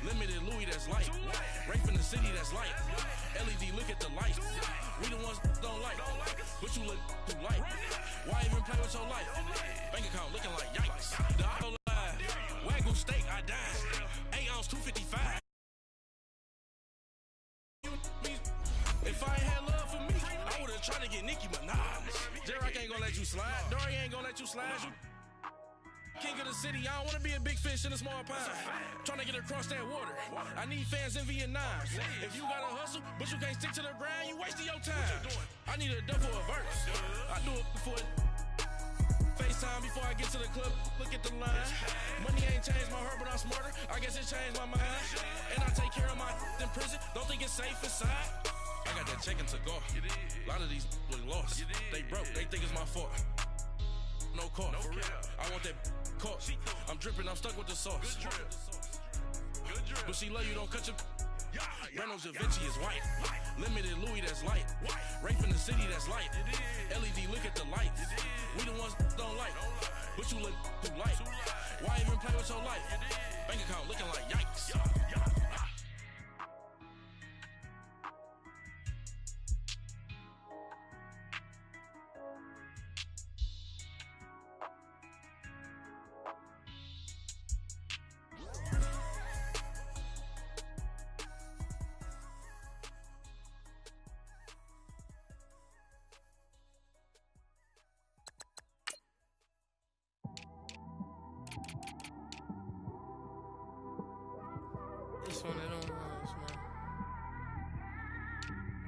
Limited Louis, that's light. Rape in the city, that's light. LED, look at the light. We the ones don't like, but you look too light. Why even play with your life? Bank account looking like yikes. The auto line, Wagyu steak, I died. 8 ounce, 255. If I ain't had love for me, I would've tried to get Nicki Minaj. J-Rock ain't gonna let you slide. Dory ain't gonna let you slide. You king of the city, I don't wanna be a big fish in a small pond. Trying to get across that water. I need fans in Vietnam. If you gotta hustle, but you can't stick to the grind, you wasting your time. I need a double a verse. I do it before FaceTime before I get to the club. Look at the line. Money ain't changed my heart, but I'm smarter. I guess it changed my mind. And I take care of my in prison. Don't think it's safe inside. I got that check to go. A lot of these was lost. They broke. They think it's my fault. No call. For real. I want that caught. I'm dripping. I'm stuck with the sauce. But she love you. Don't cut your. Breno Da Vinci is white. Limited Louis, that's light. Rape in the city, that's light. LED, look at the lights. We the ones don't like, but you look too light. Why even play with your life? Bank account looking like yikes. It's one of them ones, man.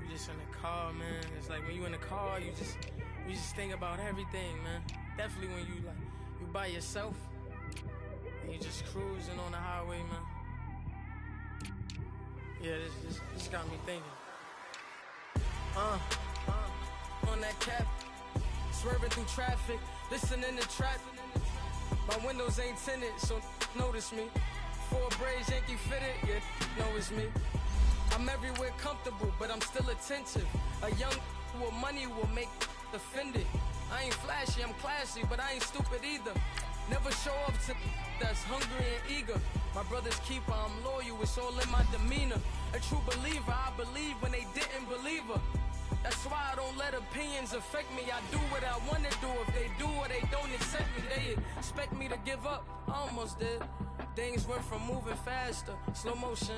You just in the car, man. It's like when you in the car, you just think about everything, man. Definitely when you by yourself and you just cruising on the highway, man. Yeah, this got me thinking. On that cap, swerving through traffic, listening to trap. My windows ain't tinted, so notice me. 4 braids, Yankee fitted, yeah, know it's me. I'm everywhere comfortable, but I'm still attentive. A young with money will make offended. I ain't flashy, I'm classy, but I ain't stupid either. Never show up to that's hungry and eager. My brother's keeper, I'm loyal, it's all in my demeanor. A true believer, I believe when they didn't believe her. That's why I don't let opinions affect me. I do what I want to do. If they do or they don't accept me, they expect me to give up. I almost did. Things went from moving faster, slow motion.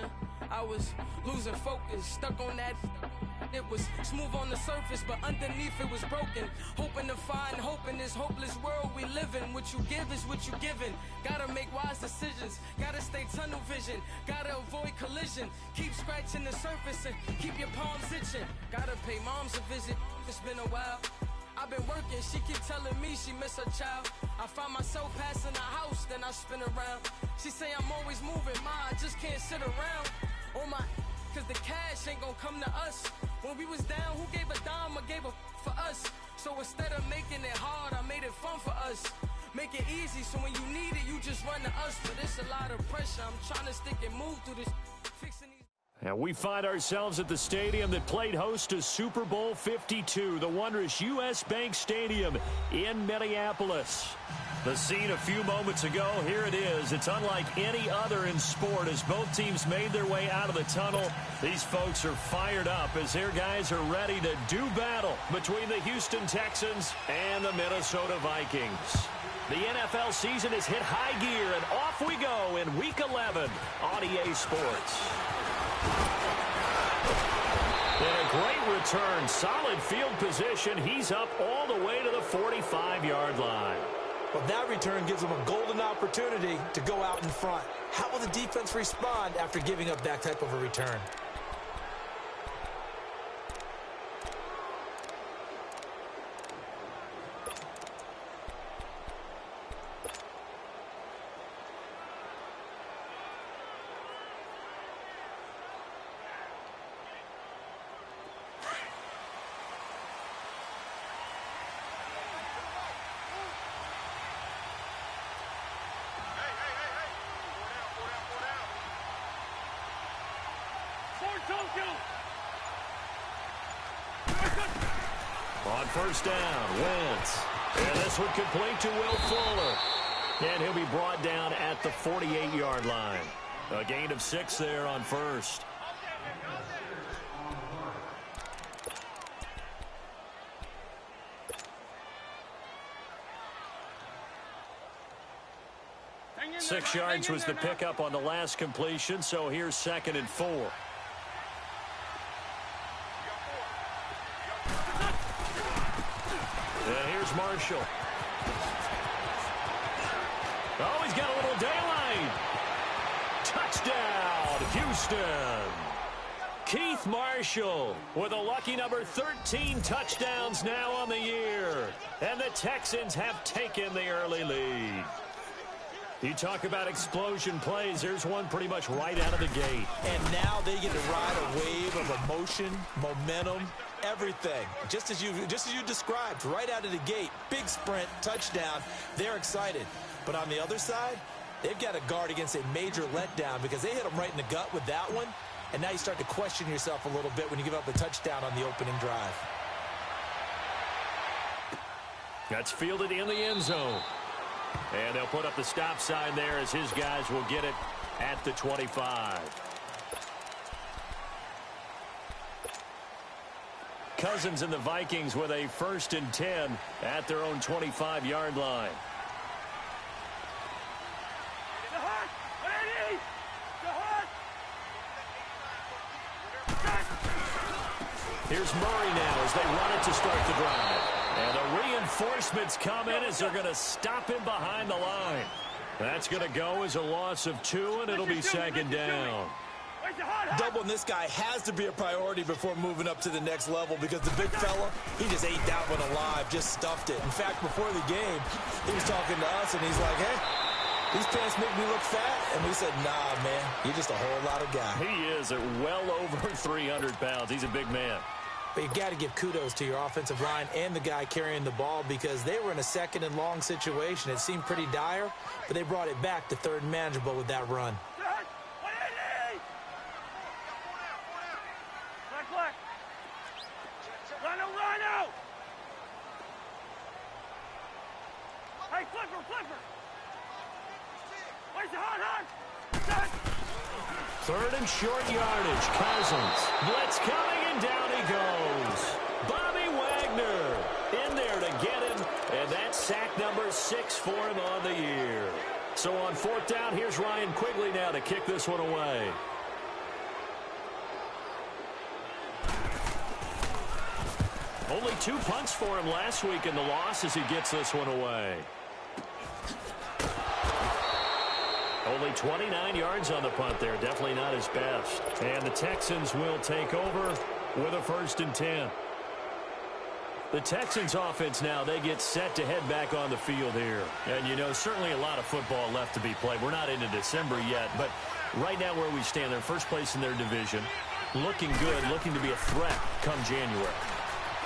I was losing focus, stuck on that. It was smooth on the surface, but underneath it was broken. Hoping to find hope in this hopeless world we live in. What you give is what you given. Gotta make wise decisions. Gotta stay tunnel vision. Gotta avoid collision. Keep scratching the surface and keep your palms itching. Gotta pay moms a visit. It's been a while. I've been working, she keep telling me she miss her child. I find myself passing the house, then I spin around. She say I'm always moving, ma, I just can't sit around. Oh my, cause the cash ain't gonna come to us. When we was down, who gave a dime or gave a for us? So instead of making it hard, I made it fun for us. Make it easy, so when you need it, you just run to us. But it's a lot of pressure, I'm trying to stick and move through this, fixing these. And we find ourselves at the stadium that played host to Super Bowl 52, the wondrous U.S. Bank Stadium in Minneapolis. The scene a few moments ago, here it is. It's unlike any other in sport as both teams made their way out of the tunnel. These folks are fired up as their guys are ready to do battle between the Houston Texans and the Minnesota Vikings. The NFL season has hit high gear, and off we go in Week 11 on EA Sports. And a great return, solid field position. He's up all the way to the 45-yard line. Well, that return gives them a golden opportunity to go out in front. How will the defense respond after giving up that type of a return? On first down, Wentz. And this one complete to Will Fuller. And he'll be brought down at the 48-yard line. A gain of 6 there on first. Six yards was the pickup on the last completion, so here's 2nd and 4. And here's Marshall. Oh, he's got a little daylight. Touchdown, Houston. Keith Marshall with a lucky number 13 touchdowns now on the year. And the Texans have taken the early lead. You talk about explosion plays. There's one pretty much right out of the gate. And now they get to ride a wave of emotion, momentum, everything. Just as you described, right out of the gate. Big sprint, touchdown. They're excited. But on the other side, they've got to guard against a major letdown because they hit them right in the gut with that one. And now you start to question yourself a little bit when you give up the touchdown on the opening drive. That's fielded in the end zone. And they'll put up the stop sign there as his guys will get it at the 25. Cousins and the Vikings with a 1st and 10 at their own 25-yard line. Here's Murray now as they run it to start the drive. And the reinforcements come in as they're going to stop him behind the line. That's going to go as a loss of 2, and it'll be 2nd down. Doubling this guy has to be a priority before moving up to the next level because the big fella, he just ate that one alive, just stuffed it. In fact, before the game, he was talking to us, and he's like, hey, these pants make me look fat. And we said, nah, man, you're just a whole lot of guy. He is at well over 300 pounds. He's a big man. But you got to give kudos to your offensive line and the guy carrying the ball because they were in a 2nd and long situation. It seemed pretty dire, but they brought it back to 3rd and manageable with that run. Hey, Flipper! Where's the hot? 3rd and short yardage. Cousins. Blitz coming, and down he goes. Bobby Wagner in there to get him, and that's sack number 6 for him on the year. So on 4th down, here's Ryan Quigley now to kick this one away. Only 2 punts for him last week in the loss as he gets this one away. Only 29 yards on the punt there. Definitely not his best. And the Texans will take over with a 1st and 10. The Texans offense now, they get set to head back on the field here. And, you know, certainly a lot of football left to be played. We're not into December yet, but right now where we stand, they're first place in their division. Looking good, looking to be a threat come January.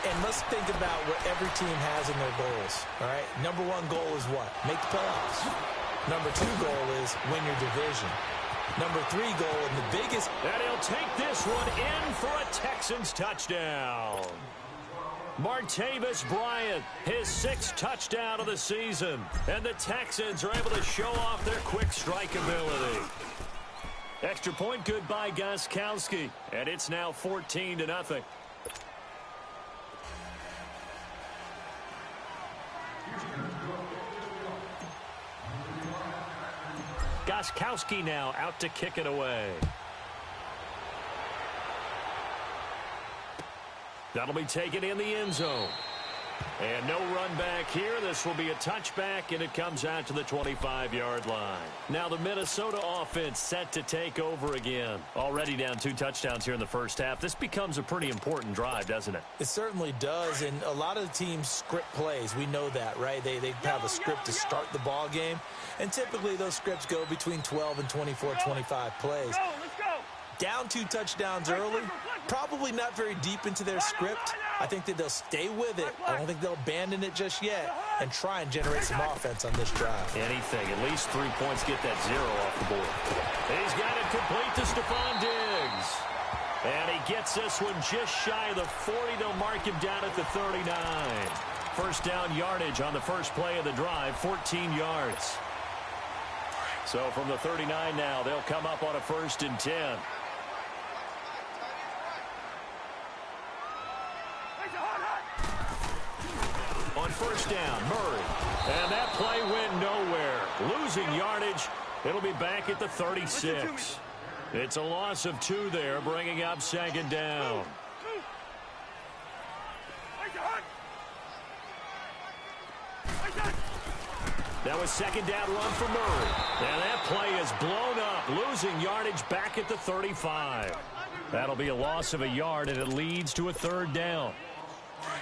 And let's think about what every team has in their goals, all right? Number 1 goal is what? Make the playoffs. Number 2 goal is win your division. Number 3 goal, and the biggest... And he'll take this one in for a Texans touchdown. Martavis Bryant, his 6th touchdown of the season. And the Texans are able to show off their quick strike ability. Extra point good by Gostkowski. And it's now 14-0. Gostkowski now out to kick it away. That'll be taken in the end zone. And no run back here. This will be a touchback, and it comes out to the 25-yard line. Now the Minnesota offense set to take over again. Already down 2 touchdowns here in the first half. This becomes a pretty important drive, doesn't it? It certainly does, and a lot of the teams script plays. We know that, right? They have a script to start the ball game, and typically those scripts go between 12 and 24, 25 plays. Let's go! Down 2 touchdowns early, probably not very deep into their script. I think that they'll stay with it. I don't think they'll abandon it just yet and try and generate some offense on this drive. Anything. At least 3 points, get that 0 off the board. He's got it complete to Stephon Diggs. And he gets this one just shy of the 40. They'll mark him down at the 39. First down yardage on the first play of the drive, 14 yards. So from the 39 now, they'll come up on a 1st and 10. On 1st down, Murray. And that play went nowhere. Losing yardage. It'll be back at the 36. It's a loss of 2 there, bringing up 2nd down. That was 2nd down run for Murray. And that play is blown up, losing yardage back at the 35. That'll be a loss of a yard, and it leads to a 3rd down.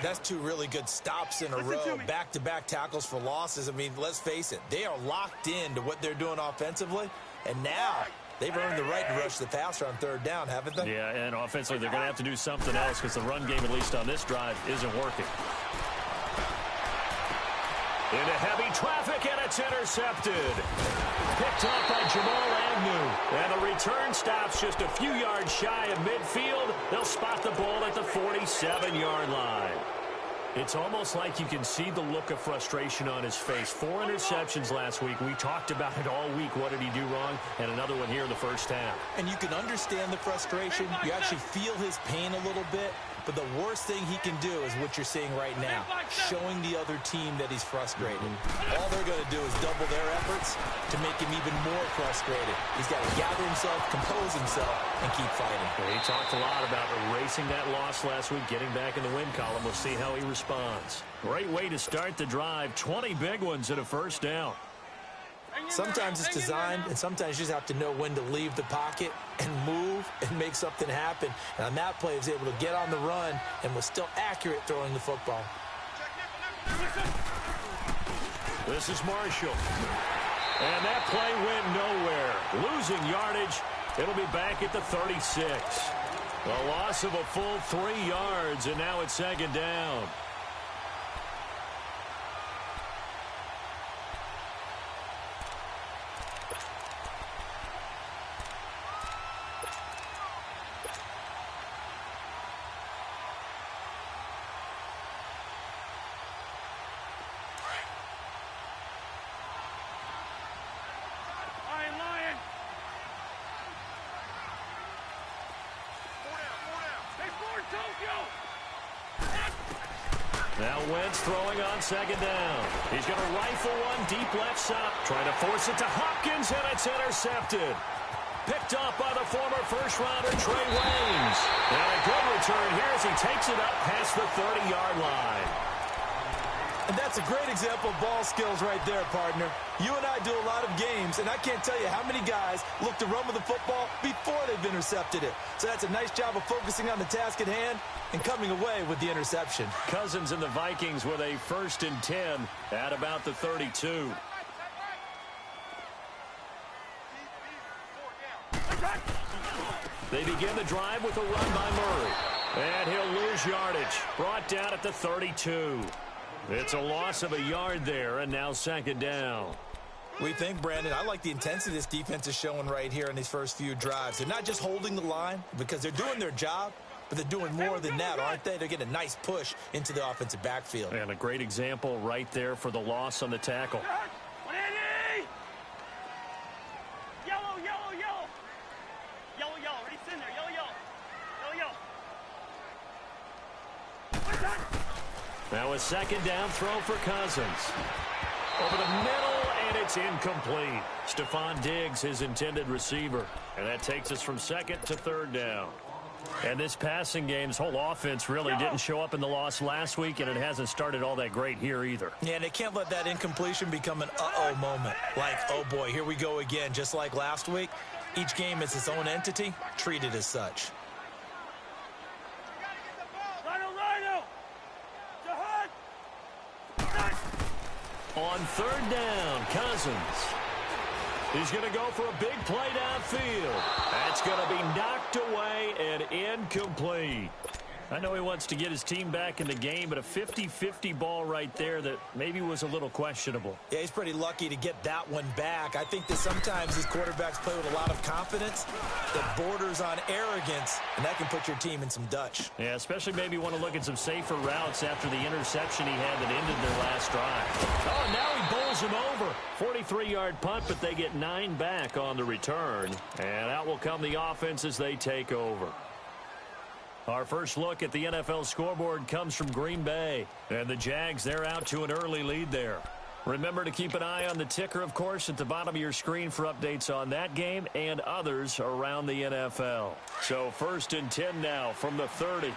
That's 2 really good stops in a row, back-to-back tackles for losses. I mean, let's face it, they are locked into what they're doing offensively, and now they've earned the right to rush the passer on 3rd down, haven't they? Yeah, and offensively, they're going to have to do something else because the run game, at least on this drive, isn't working. Into heavy traffic, and it's intercepted. Picked up by Jamal Agnew. And the return stops just a few yards shy of midfield. They'll spot the ball at the 47-yard line. It's almost like you can see the look of frustration on his face. 4 interceptions last week. We talked about it all week. What did he do wrong? And another one here in the 1st half. And you can understand the frustration. You actually feel his pain a little bit. But the worst thing he can do is what you're seeing right now, showing the other team that he's frustrated. All they're going to do is double their efforts to make him even more frustrated. He's got to gather himself, compose himself, and keep fighting. He talked a lot about erasing that loss last week, getting back in the win column. We'll see how he responds. Great way to start the drive. 20 big ones at a 1st down. Sometimes it's designed, and sometimes you just have to know when to leave the pocket and move and make something happen. And on that play, he was able to get on the run and was still accurate throwing the football. This is Marshall. And that play went nowhere. Losing yardage. It'll be back at the 36. A loss of a full 3 yards, and now it's 2nd down. Now Wentz throwing on 2nd down. He's going to rifle one deep left side. Trying to force it to Hopkins, and it's intercepted. Picked up by the former first-rounder Trey Waynes. And a good return here as he takes it up past the 30-yard line. And that's a great example of ball skills right there, partner. You and I do a lot of games, and I can't tell you how many guys look to run with the football before they've intercepted it. So that's a nice job of focusing on the task at hand and coming away with the interception. Cousins and the Vikings with a 1st and 10 at about the 32. They begin the drive with a run by Murray. And he'll lose yardage. Brought down at the 32. It's a loss of a yard there, and now 2nd down. We think, Brandon, I like the intensity this defense is showing right here in these first few drives. They're not just holding the line because they're doing their job, but they're doing more than that, aren't they? They're getting a nice push into the offensive backfield. And a great example right there for the loss on the tackle. Yellow, yellow, yellow. Yellow, yellow. Ready, in there. Yellow, yellow. Yellow, yellow. Now a 2nd down throw for Cousins. Over the middle, and it's incomplete. Stephon Diggs, his intended receiver. And that takes us from 2nd to 3rd down. And this passing game's whole offense really didn't show up in the loss last week, and it hasn't started all that great here either. Yeah, and they can't let that incompletion become an uh-oh moment. Like, oh boy, here we go again, just like last week. Each game is its own entity, treated as such. On 3rd down, Cousins. He's going to go for a big play downfield. That's going to be knocked away and incomplete. I know he wants to get his team back in the game, but a 50-50 ball right there that maybe was a little questionable. Yeah, he's pretty lucky to get that one back. I think that sometimes these quarterbacks play with a lot of confidence that borders on arrogance, and that can put your team in some Dutch. Yeah, especially maybe want to look at some safer routes after the interception he had that ended their last drive. Oh, now he bowls him over. 43-yard punt, but they get 9 back on the return. And out will come the offense as they take over. Our first look at the NFL scoreboard comes from Green Bay. And the Jags, they're out to an early lead there. Remember to keep an eye on the ticker, of course, at the bottom of your screen for updates on that game and others around the NFL. So 1st and 10 now from the 30.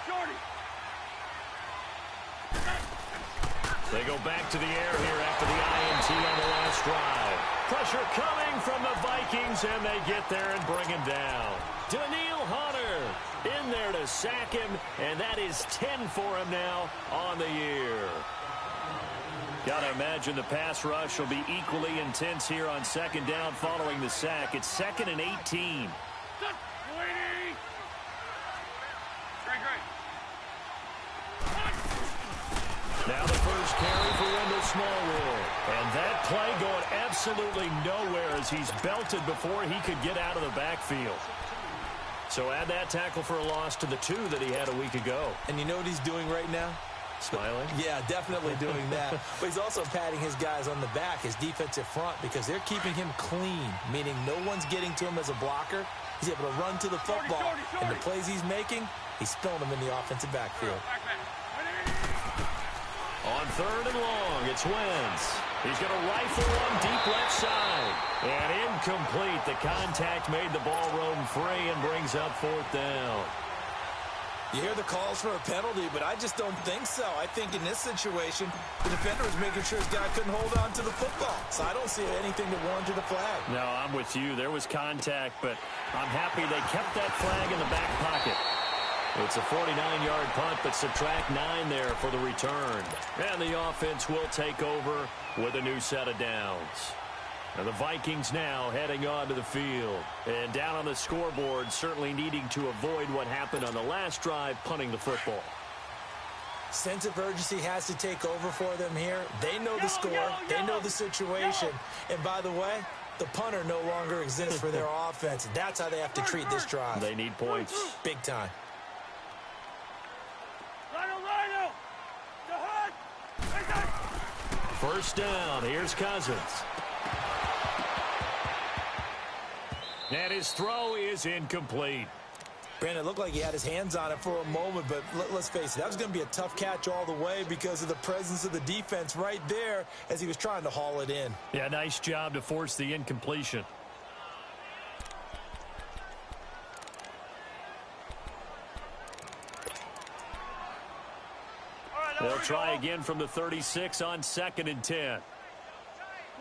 Shorty. They go back to the air here after the INT on the last drive. Pressure coming from the Vikings, and they get there and bring him down. Daniil Hunter in there to sack him, and that is 10 for him now on the year. Got to imagine the pass rush will be equally intense here on 2nd down following the sack. It's 2nd and 18. Now the first carry for Wendell Smallwood. And that play going absolutely nowhere as he's belted before he could get out of the backfield. So add that tackle for a loss to the 2 that he had a week ago. And you know what he's doing right now? Smiling? Yeah, definitely doing that. But he's also patting his guys on the back, his defensive front, because they're keeping him clean, meaning no one's getting to him as a blocker. He's able to run to the football. And the plays he's making, he's spilling them in the offensive backfield. On 3rd and long, it's Wentz. He's going to rifle one deep left side. And incomplete. The contact made the ball roam free and brings up 4th down. You hear the calls for a penalty, but I just don't think so. I think in this situation, the defender was making sure his guy couldn't hold on to the football. So I don't see anything that warranted a flag. No, I'm with you. There was contact, but I'm happy they kept that flag in the back pocket. It's a 49-yard punt, but subtract 9 there for the return. And the offense will take over with a new set of downs. And the Vikings now heading onto the field. And down on the scoreboard, certainly needing to avoid what happened on the last drive, punting the football. Sense of urgency has to take over for them here. They know the score. They know the situation. And by the way, the punter no longer exists for their offense. That's how they have to treat this drive. They need points. Big time. First down, here's Cousins. And his throw is incomplete. Brandon, it looked like he had his hands on it for a moment, but let's face it, that was going to be a tough catch all the way because of the presence of the defense right there as he was trying to haul it in. Yeah, nice job to force the incompletion. They'll try again from the 36 on 2nd and 10.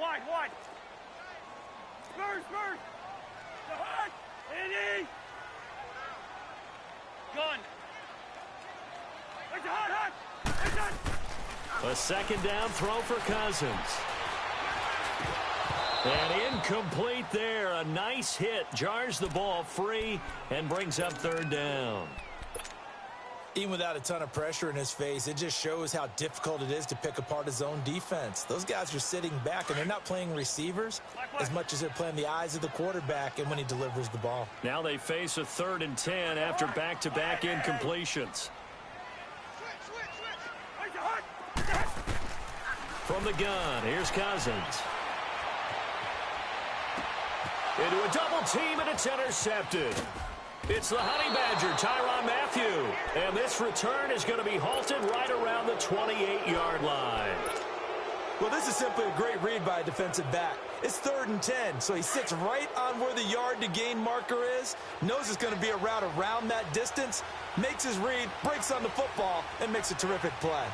Wide. Spurs. The hut. Andy. Gun. There's a hut. A 2nd down throw for Cousins. And incomplete there. A nice hit. Jars the ball free and brings up 3rd down. Even without a ton of pressure in his face, it just shows how difficult it is to pick apart his own defense. Those guys are sitting back, and they're not playing receivers as much as they're playing the eyes of the quarterback and when he delivers the ball. Now they face a 3rd and 10 after back-to-back incompletions. From the gun, here's Cousins. Into a double team, and it's intercepted. It's the Honey Badger, Tyrann Mathieu. And this return is going to be halted right around the 28-yard line. Well, this is simply a great read by a defensive back. It's 3rd and 10, so he sits right on where the yard-to-gain marker is, knows it's going to be a route around that distance, makes his read, breaks on the football, and makes a terrific play.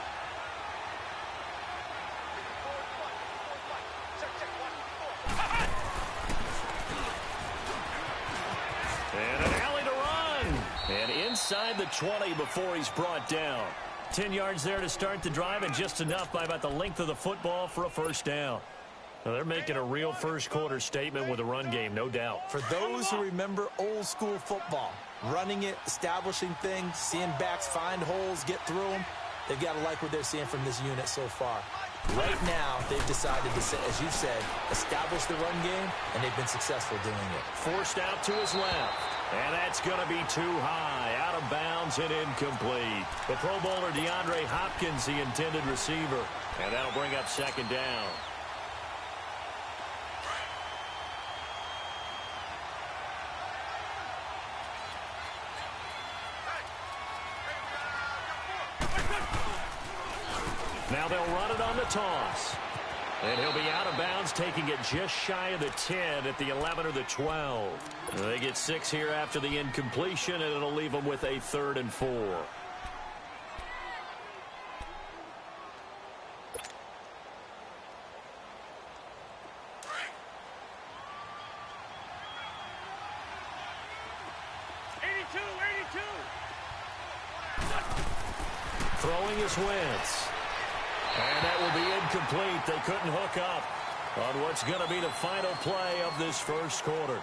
And an alley to run. And inside the 20 before he's brought down. 10 yards there to start the drive, and just enough by about the length of the football for a 1st down. Well, they're making a real first-quarter statement with a run game, no doubt. For those who remember old-school football, running it, establishing things, seeing backs find holes, get through them, they've got to like what they're seeing from this unit so far. Right now, they've decided to, as you said, establish the run game, and they've been successful doing it. Forced out to his left, and that's going to be too high, out of bounds and incomplete. The Pro Bowler DeAndre Hopkins, the intended receiver, and that'll bring up second down. Now they'll run it on the toss. And he'll be out of bounds, taking it just shy of the 10 at the 11 or the 12. They get 6 here after the incompletion, and it'll leave them with a 3rd and 4. Throwing is Wentz. And that will be incomplete. They couldn't hook up on what's going to be the final play of this first quarter.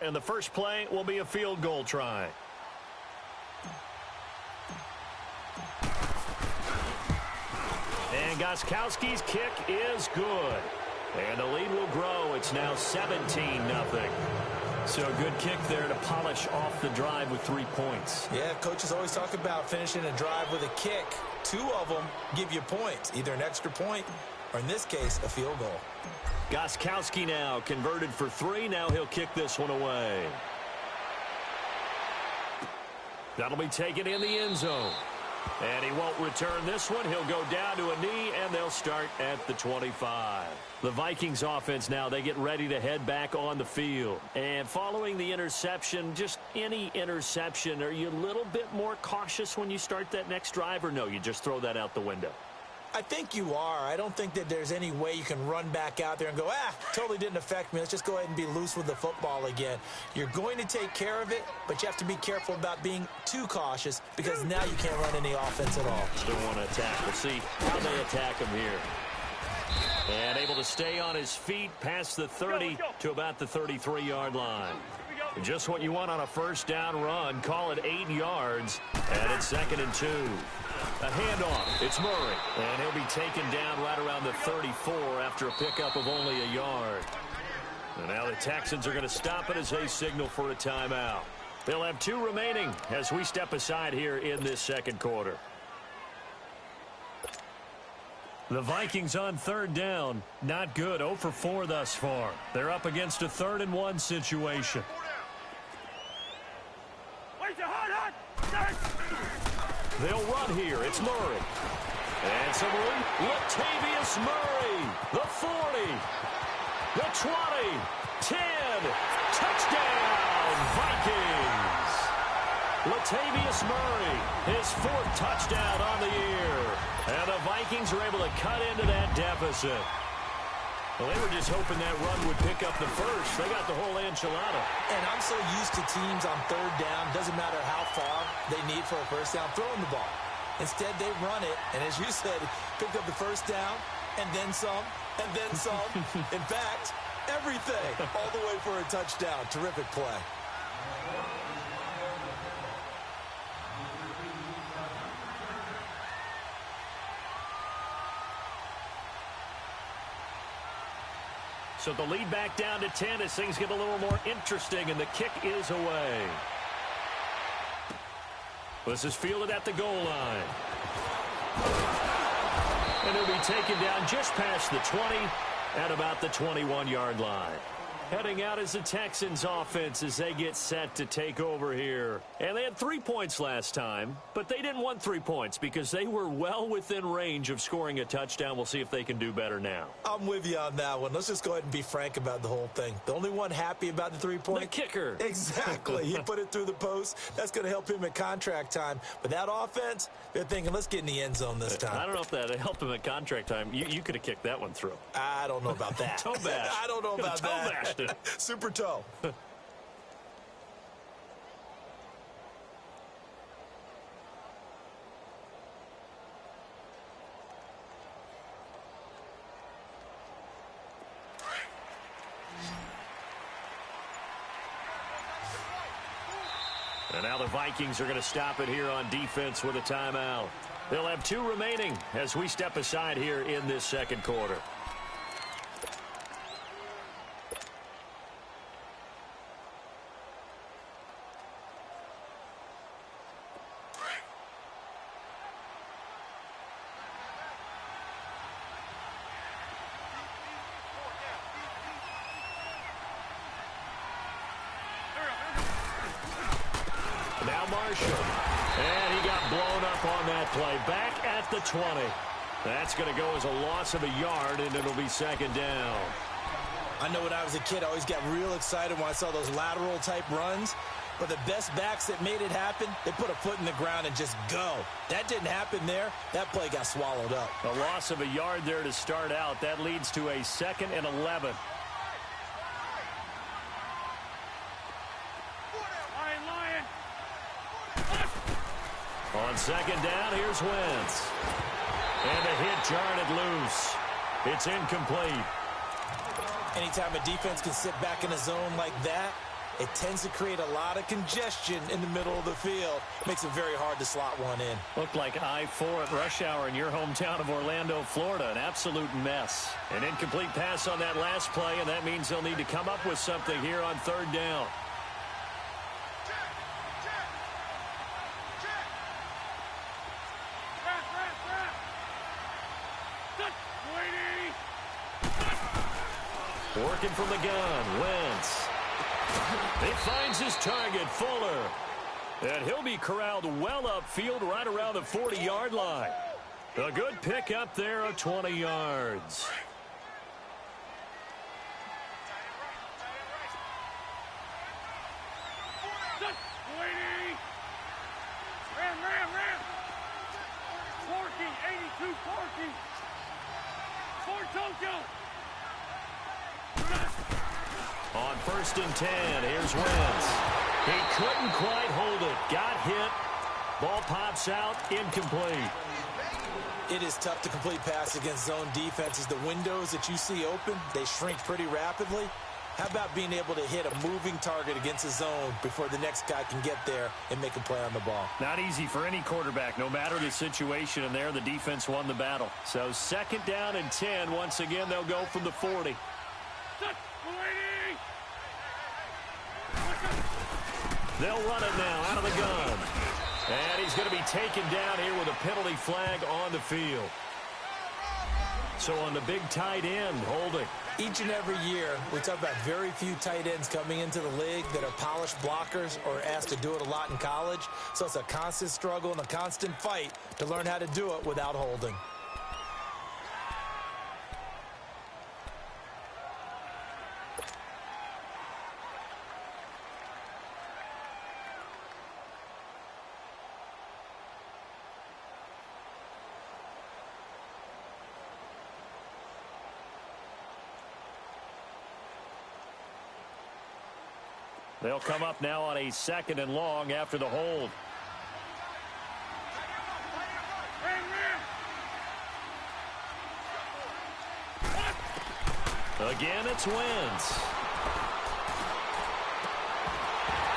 And the first play will be a field goal try. And Gostkowski's kick is good. And the lead will grow. It's now 17-0. So a good kick there to polish off the drive with 3 points. Yeah, coaches always talk about finishing a drive with a kick. 2 of them give you points, either an extra point or, in this case, a field goal. Gostkowski now converted for 3. Now he'll kick this one away. That'll be taken in the end zone. And he won't return this one. He'll go down to a knee, and they'll start at the 25. The Vikings offense now, they get ready to head back on the field. And following the interception, just any interception, are you a little bit more cautious when you start that next drive, or no, you just throw that out the window? I think you are. I don't think that there's any way you can run back out there and go, totally didn't affect me. Let's just go ahead and be loose with the football again. You're going to take care of it, but you have to be careful about being too cautious because now you can't run any offense at all. Still want to attack. We'll see how they attack him here. And able to stay on his feet past the 30 to about the 33-yard line. Just what you want on a first down run. Call it 8 yards, and it's 2nd and 2. A handoff. It's Murray. And he'll be taken down right around the 34 after a pickup of only a yard. And now the Texans are going to stop it as they signal for a timeout. They'll have 2 remaining as we step aside here in this second quarter. The Vikings on 3rd down. Not good. 0 for 4 thus far. They're up against a 3rd and 1 situation. They'll run here. It's Murray. And some room. Latavius Murray. The 40. The 20. 10. Touchdown, Vikings. Latavius Murray, his 4th touchdown on the year. And the Vikings are able to cut into that deficit. Well, they were just hoping that run would pick up the first. They got the whole enchilada. And I'm so used to teams on 3rd down, doesn't matter how far they need for a first down, throwing the ball. Instead, they run it, and as you said, picked up the first down, and then some, and then some. In fact, everything, all the way for a touchdown. Terrific play. So the lead back down to 10 as things get a little more interesting, and the kick is away. This is fielded at the goal line. And it'll be taken down just past the 20 at about the 21-yard line. Heading out is the Texans offense as they get set to take over here. And they had 3 points last time, but they didn't want 3 points because they were well within range of scoring a touchdown. We'll see if they can do better now. I'm with you on that one. Let's just go ahead and be frank about the whole thing. The only one happy about the 3-point? The kicker. Exactly. He put it through the post. That's going to help him at contract time. But that offense, they're thinking, let's get in the end zone this time. I don't know if that helped him at contract time. You could have kicked that one through. I don't know about that. Toe bash. I don't know about that. Toe bashed it. Super toe. And now the Vikings are going to stop it here on defense with a timeout. They'll have 2 remaining as we step aside here in this second quarter. Now Marshall. And he got blown up on that play. Back at the 20. That's going to go as a loss of a yard, and it'll be second down. I know when I was a kid, I always got real excited when I saw those lateral-type runs. But the best backs that made it happen, they put a foot in the ground and just go. That didn't happen there. That play got swallowed up. A loss of a yard there to start out. That leads to a 2nd and 11. On second down, here's Wentz. And a hit jarred it loose. It's incomplete. Anytime a defense can sit back in a zone like that, it tends to create a lot of congestion in the middle of the field. Makes it very hard to slot one in. Looked like I-4 at rush hour in your hometown of Orlando, Florida. An absolute mess. An incomplete pass on that last play, and that means they'll need to come up with something here on third down. Working from the gun, Wentz. He finds his target, Fuller. And he'll be corralled well upfield right around the 40-yard line. A good pickup there of 20 yards. Ram. Forky, 82, Forky. Fort Tokyo. On 1st and 10, here's Wentz. He couldn't quite hold it. Got hit. Ball pops out, incomplete. It is tough to complete pass against zone defenses. The windows that you see open, they shrink pretty rapidly. How about being able to hit a moving target against a zone before the next guy can get there and make a play on the ball? Not easy for any quarterback, no matter the situation, and there the defense won the battle. So 2nd down and 10. Once again, they'll go from the 40. They'll run it now out of the gun. And he's going to be taken down here with a penalty flag on the field. So on the big tight end, holding. Each and every year, we talk about very few tight ends coming into the league that are polished blockers or asked to do it a lot in college. So it's a constant struggle and a constant fight to learn how to do it without holding. They'll come up now on a 2nd and long after the hold. Again, it's Wentz.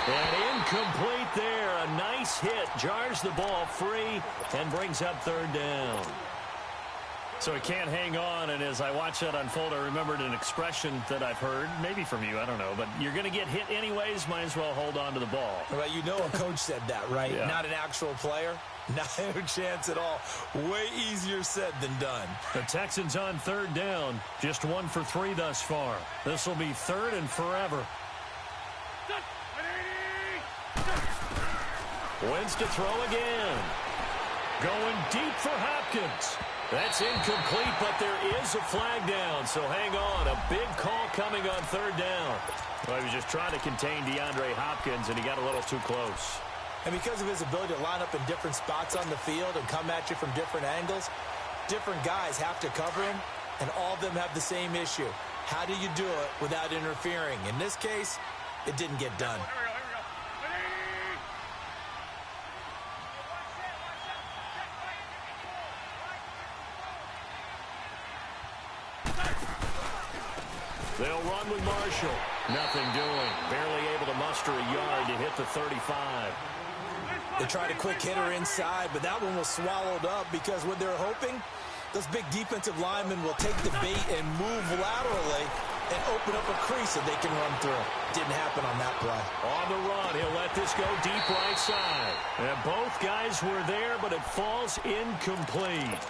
And incomplete there. A nice hit. Jars the ball free and brings up 3rd down. So he can't hang on, and as I watch that unfold, I remembered an expression that I've heard, maybe from you, I don't know, but you're going to get hit anyways, might as well hold on to the ball. Well, you know a coach said that, right? Yeah. Not an actual player. Not a chance at all. Way easier said than done. The Texans on third down, just 1 for 3 thus far. This will be third and forever. Wins to throw again. Going deep for Hopkins. That's incomplete, but there is a flag down, so hang on. A big call coming on third down. Well, he was just trying to contain DeAndre Hopkins, and he got a little too close. And because of his ability to line up in different spots on the field and come at you from different angles, different guys have to cover him, and all of them have the same issue. How do you do it without interfering? In this case, it didn't get done. They'll run with Marshall. Nothing doing. Barely able to muster a yard to hit the 35. They tried a quick hitter inside, but that one was swallowed up because what they're hoping, those big defensive linemen will take the bait and move laterally and open up a crease that they can run through. Didn't happen on that play. On the run, he'll let this go deep right side. And both guys were there, but it falls incomplete.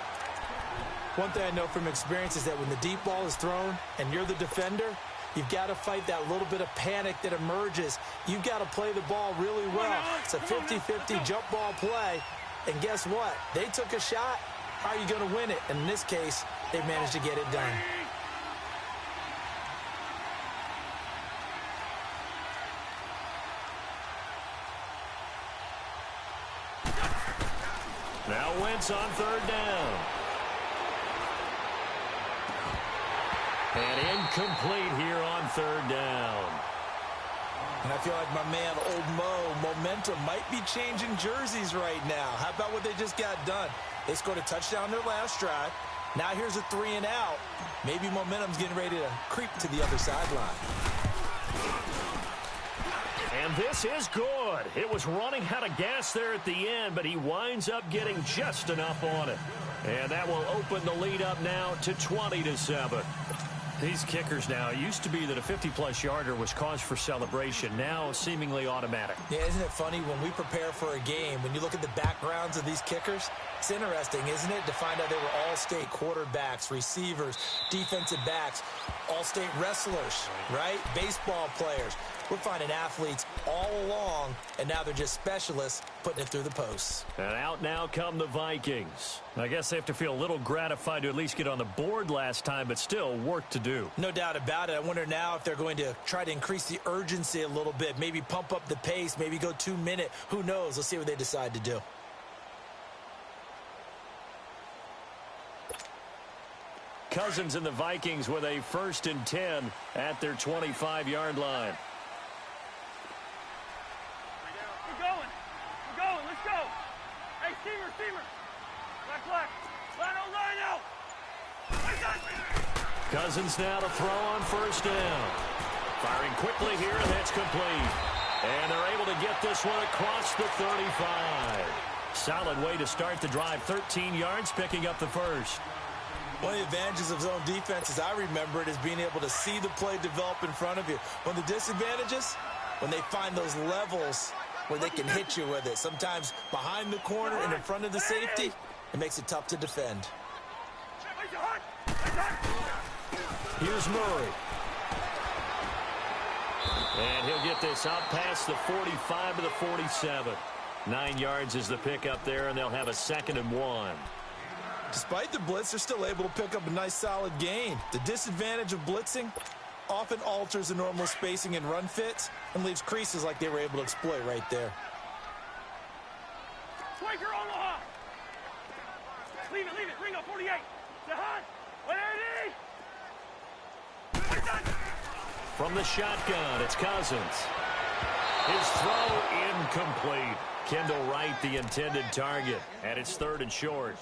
One thing I know from experience is that when the deep ball is thrown and you're the defender, you've got to fight that little bit of panic that emerges. You've got to play the ball really well. It's a 50-50 jump ball play. And guess what? They took a shot. How are you going to win it? And in this case, they managed to get it done. Now Wentz on third down. And incomplete here on third down. And I feel like my man, Old Mo, momentum might be changing jerseys right now. How about what they just got done? They scored a touchdown their last drive. Now here's a 3 and out. Maybe momentum's getting ready to creep to the other sideline. And this is good. It was running out of gas there at the end, but he winds up getting just enough on it. And that will open the lead up now to 20-7. These kickers now, it used to be that a 50-plus yarder was cause for celebration. Now seemingly automatic. Yeah, isn't it funny when we prepare for a game, when you look at the backgrounds of these kickers, it's interesting, isn't it, to find out they were all-state quarterbacks, receivers, defensive backs, all-state wrestlers, right? Baseball players. We're finding athletes all along, and now they're just specialists putting it through the posts. And out now come the Vikings. I guess they have to feel a little gratified to at least get on the board last time, but still work to do. No doubt about it. I wonder now if they're going to try to increase the urgency a little bit, maybe pump up the pace, maybe go 2-minute. Who knows? Let's see what they decide to do. Cousins and the Vikings with a 1st and 10 at their 25-yard line. We're going, let's go. Hey, Steamer. Black. Line out. Cousins now to throw on 1st down. Firing quickly here, and that's complete. And they're able to get this one across the 35. Solid way to start the drive. 13 yards, picking up the first. One of the advantages of zone defense, as I remember it, is being able to see the play develop in front of you. One of the disadvantages, when they find those levels where they can hit you with it. Sometimes behind the corner and in front of the safety, it makes it tough to defend. Here's Murray. And he'll get this out past the 45 to the 47. 9 yards is the pickup there, and they'll have a 2nd and 1. Despite the blitz, they're still able to pick up a nice solid gain. The disadvantage of blitzing often alters the normal spacing and run fits and leaves creases like they were able to exploit right there. Quaker Omaha. Leave it. Ringo, 48. Jahan, 180. From the shotgun, it's Cousins. His throw incomplete. Kendall Wright, the intended target, and it's 3rd and short.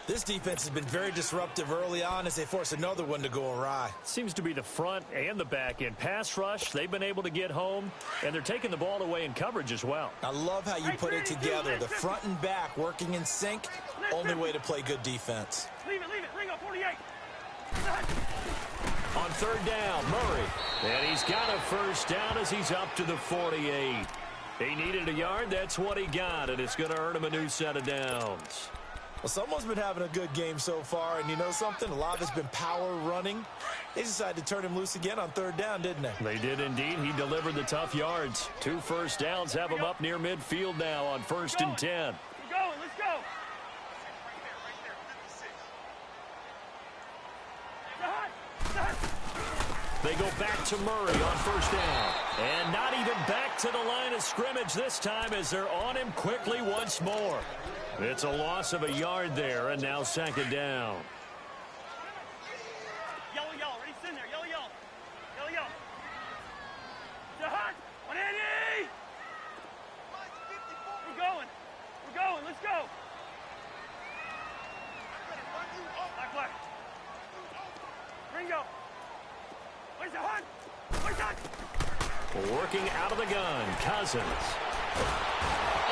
This defense has been very disruptive early on as they force another one to go awry. Seems to be the front and the back end. Pass rush, they've been able to get home, and they're taking the ball away in coverage as well. I love how you put it together. The front and back working in sync, only way to play good defense. Leave it. Ringo, 48. On third down, Murray. And he's got a first down as he's up to the 48. He needed a yard. That's what he got, and it's going to earn him a new set of downs. Well, someone's been having a good game so far, and you know something? A lot of it's been power running. They decided to turn him loose again on third down, didn't they? They did indeed. He delivered the tough yards. 2 first downs have him up near midfield now on 1st and 10. We're going. Let's go. They go back to Murray on 1st down. And not even back to the line of scrimmage this time as they're on him quickly once more. It's a loss of a yard there, and now 2nd down. Yellow, yellow. Ready, sit in there. Yellow, yellow. Yellow, yellow. The hot. 180. We're going. We're going. Let's go. Black, black. Ringo. Where's the hunt? Where's that? Working out of the gun, Cousins.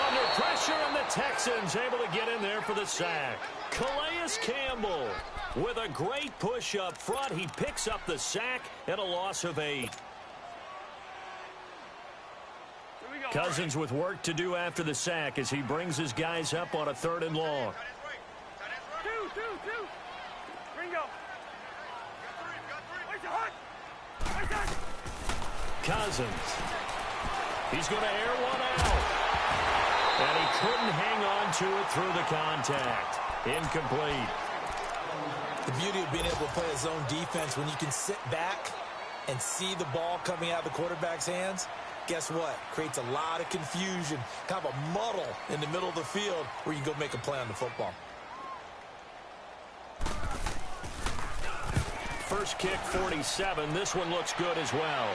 Under pressure, and the Texans able to get in there for the sack. Calais Campbell with a great push up front. He picks up the sack and a loss of 8. Here we go. Cousins with work to do after the sack as he brings his guys up on a 3rd and long. Two. Ringo. Where's the hunt? Where's that? Cousins. He's going to air one out. And he couldn't hang on to it through the contact. Incomplete. The beauty of being able to play a zone defense when you can sit back and see the ball coming out of the quarterback's hands, guess what? Creates a lot of confusion, kind of a muddle in the middle of the field where you go make a play on the football. First kick, 47. This one looks good as well.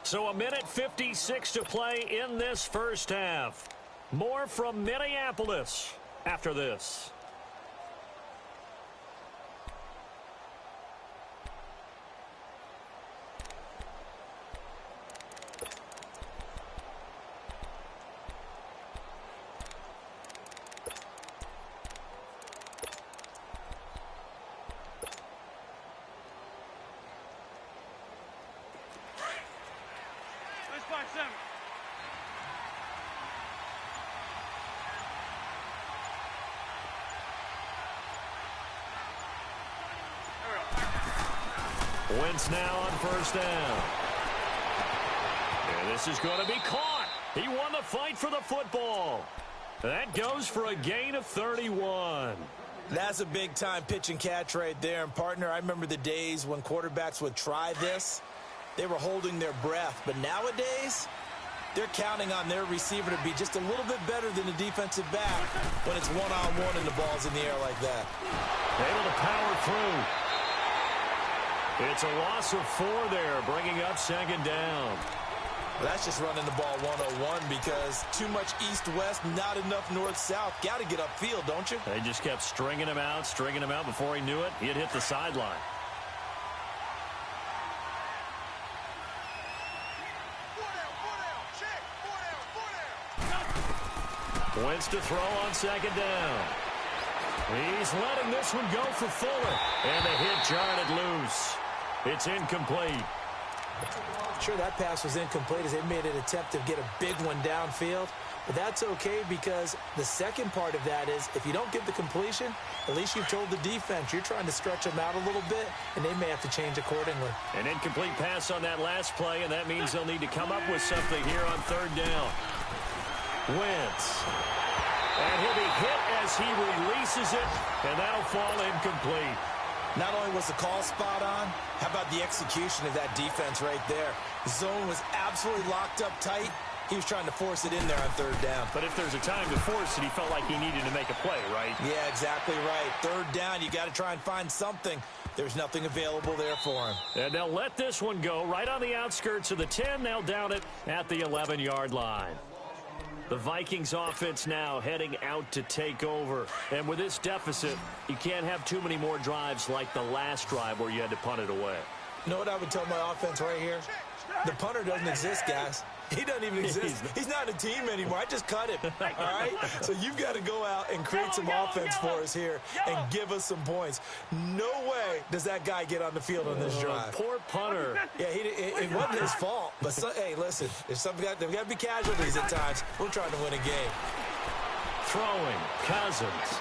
So 1:56 to play in this first half. More from Minneapolis after this. Wentz now on 1st down. And this is going to be caught. He won the fight for the football. That goes for a gain of 31. That's a big-time pitch and catch right there. And, partner, I remember the days when quarterbacks would try this. They were holding their breath. But nowadays, they're counting on their receiver to be just a little bit better than the defensive back when it's one-on-one and the ball's in the air like that. Able to power through. It's a loss of 4 there, bringing up 2nd down. Well, that's just running the ball 101 because too much east-west, not enough north-south. Got to get upfield, don't you? They just kept stringing him out. Before he knew it, he had hit the sideline. Wentz to throw on 2nd down. He's letting this one go for Fuller. And the hit jarred it loose. It's incomplete. Sure, that pass was incomplete as they made an attempt to get a big one downfield. But that's okay because the second part of that is if you don't get the completion, at least you've told the defense you're trying to stretch them out a little bit, and they may have to change accordingly. An incomplete pass on that last play, and that means they'll need to come up with something here on 3rd down. Wentz. And he'll be hit as he releases it, and that'll fall incomplete. Not only was the call spot on, how about the execution of that defense right there? The zone was absolutely locked up tight. He was trying to force it in there on 3rd down. But if there's a time to force it, he felt like he needed to make a play, right? Yeah, exactly right. 3rd down, you got to try and find something. There's nothing available there for him. And they'll let this one go right on the outskirts of the 10. They'll down it at the 11-yard line. The Vikings offense now heading out to take over. And with this deficit, you can't have too many more drives like the last drive where you had to punt it away. You know what I would tell my offense right here? The punter doesn't exist, guys. He doesn't even exist. He's not a team anymore. I just cut him, all right? So you've got to go out and create some offense for us here and give us some points. No way does that guy get on the field on this drive. Poor punter. Yeah, it wasn't his fault. But, hey, listen, there's got to be casualties at times. We're trying to win a game. Throwing, Cousins.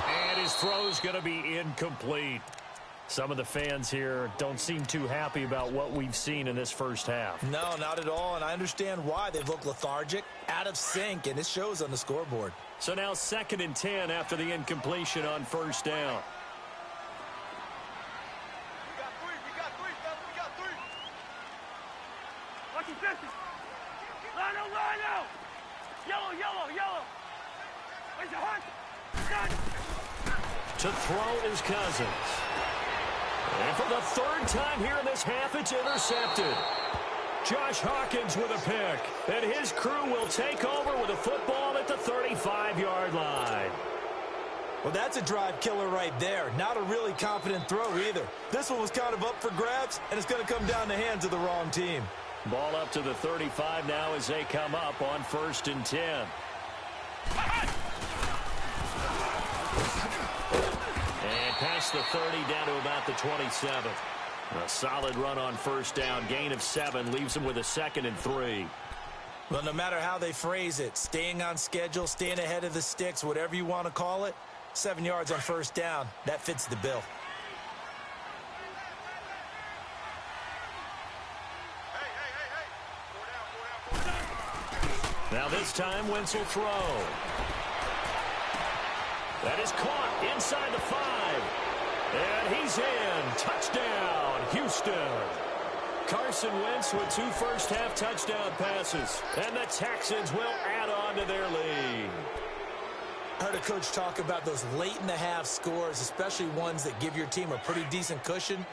And his throw's going to be incomplete. Some of the fans here don't seem too happy about what we've seen in this first half. No, not at all, and I understand why. They've looked lethargic, out of sync, and it shows on the scoreboard. So now 2nd and 10 after the incompletion on first down. We got three. Watch your distance. Line out. Yellow. Where's your heart? To throw is Cousins. And for the 3rd time here in this half, it's intercepted. Josh Hawkins with a pick. And his crew will take over with a football at the 35-yard line. Well, that's a drive killer right there. Not a really confident throw either. This one was kind of up for grabs, and it's going to come down the hands of the wrong team. Ball up to the 35 now as they come up on 1st and 10. And past the 30 down to about the 27. A solid run on first down. Gain of 7 leaves them with a 2nd and 3. Well, no matter how they phrase it, staying on schedule, staying ahead of the sticks, whatever you want to call it, 7 yards on first down, that fits the bill. Now this time, Wentz will throw. That is caught inside the 5. And he's in. Touchdown, Houston. Carson Wentz with 2 first-half touchdown passes. And the Texans will add on to their lead. I heard a coach talk about those late-in-the-half scores, especially ones that give your team a pretty decent cushion.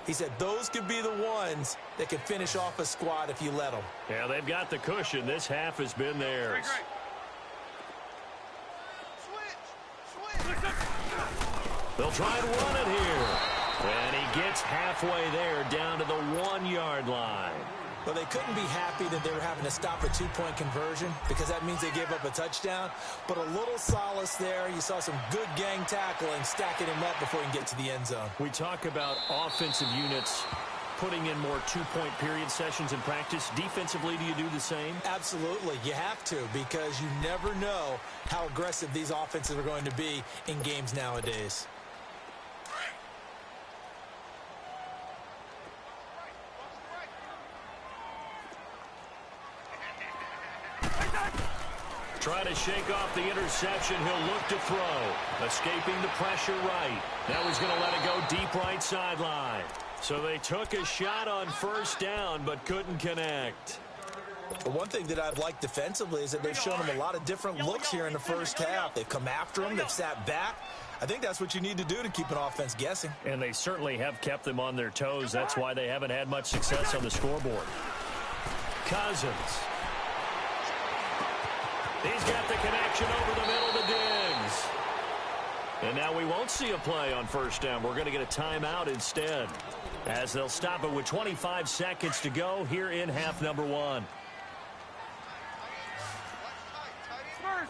He said those could be the ones that can finish off a squad if you let them. Yeah, they've got the cushion. This half has been theirs. They'll try and run it here. And he gets halfway there down to the 1-yard line. Well, they couldn't be happy that they were having to stop a 2-point conversion because that means they gave up a touchdown. But a little solace there. You saw some good gang tackling, stacking him up before he can get to the end zone. We talk about offensive units putting in more 2-point period sessions in practice. Defensively, do you do the same? Absolutely. You have to because you never know how aggressive these offenses are going to be in games nowadays. Trying to shake off the interception. He'll look to throw. Escaping the pressure right. Now he's going to let it go deep right sideline. So they took a shot on first down but couldn't connect. But one thing that I've liked defensively is that they've shown him a lot of different looks here in the first half. They've come after him. They've sat back. I think that's what you need to do to keep an offense guessing. And they certainly have kept them on their toes. That's why they haven't had much success on the scoreboard. Cousins. He's got the connection over the middle to Diggs. And now we won't see a play on first down. We're going to get a timeout instead, as they'll stop it with 25 seconds to go here in half number 1. Spurs.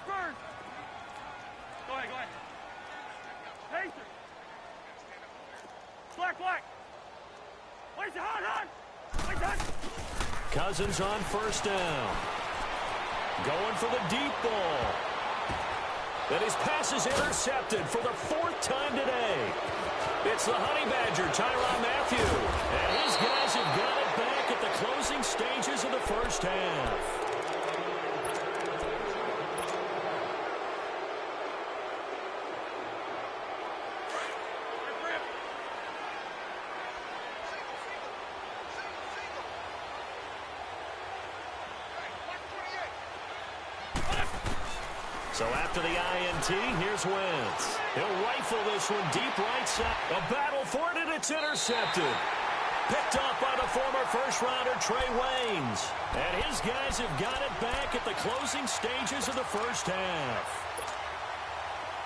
Go ahead. Pacer. Black. Where's the hot? Cousins on first down. Going for the deep ball. And his pass is intercepted for the 4th time today. It's the Honey Badger, Tyrann Mathieu. And his guys have got it back at the closing stages of the first half. So after the INT, here's Wentz. He'll rifle this one deep right side. A battle for it, and it's intercepted. Picked off by the former first-rounder Trey Waynes. And his guys have got it back at the closing stages of the first half.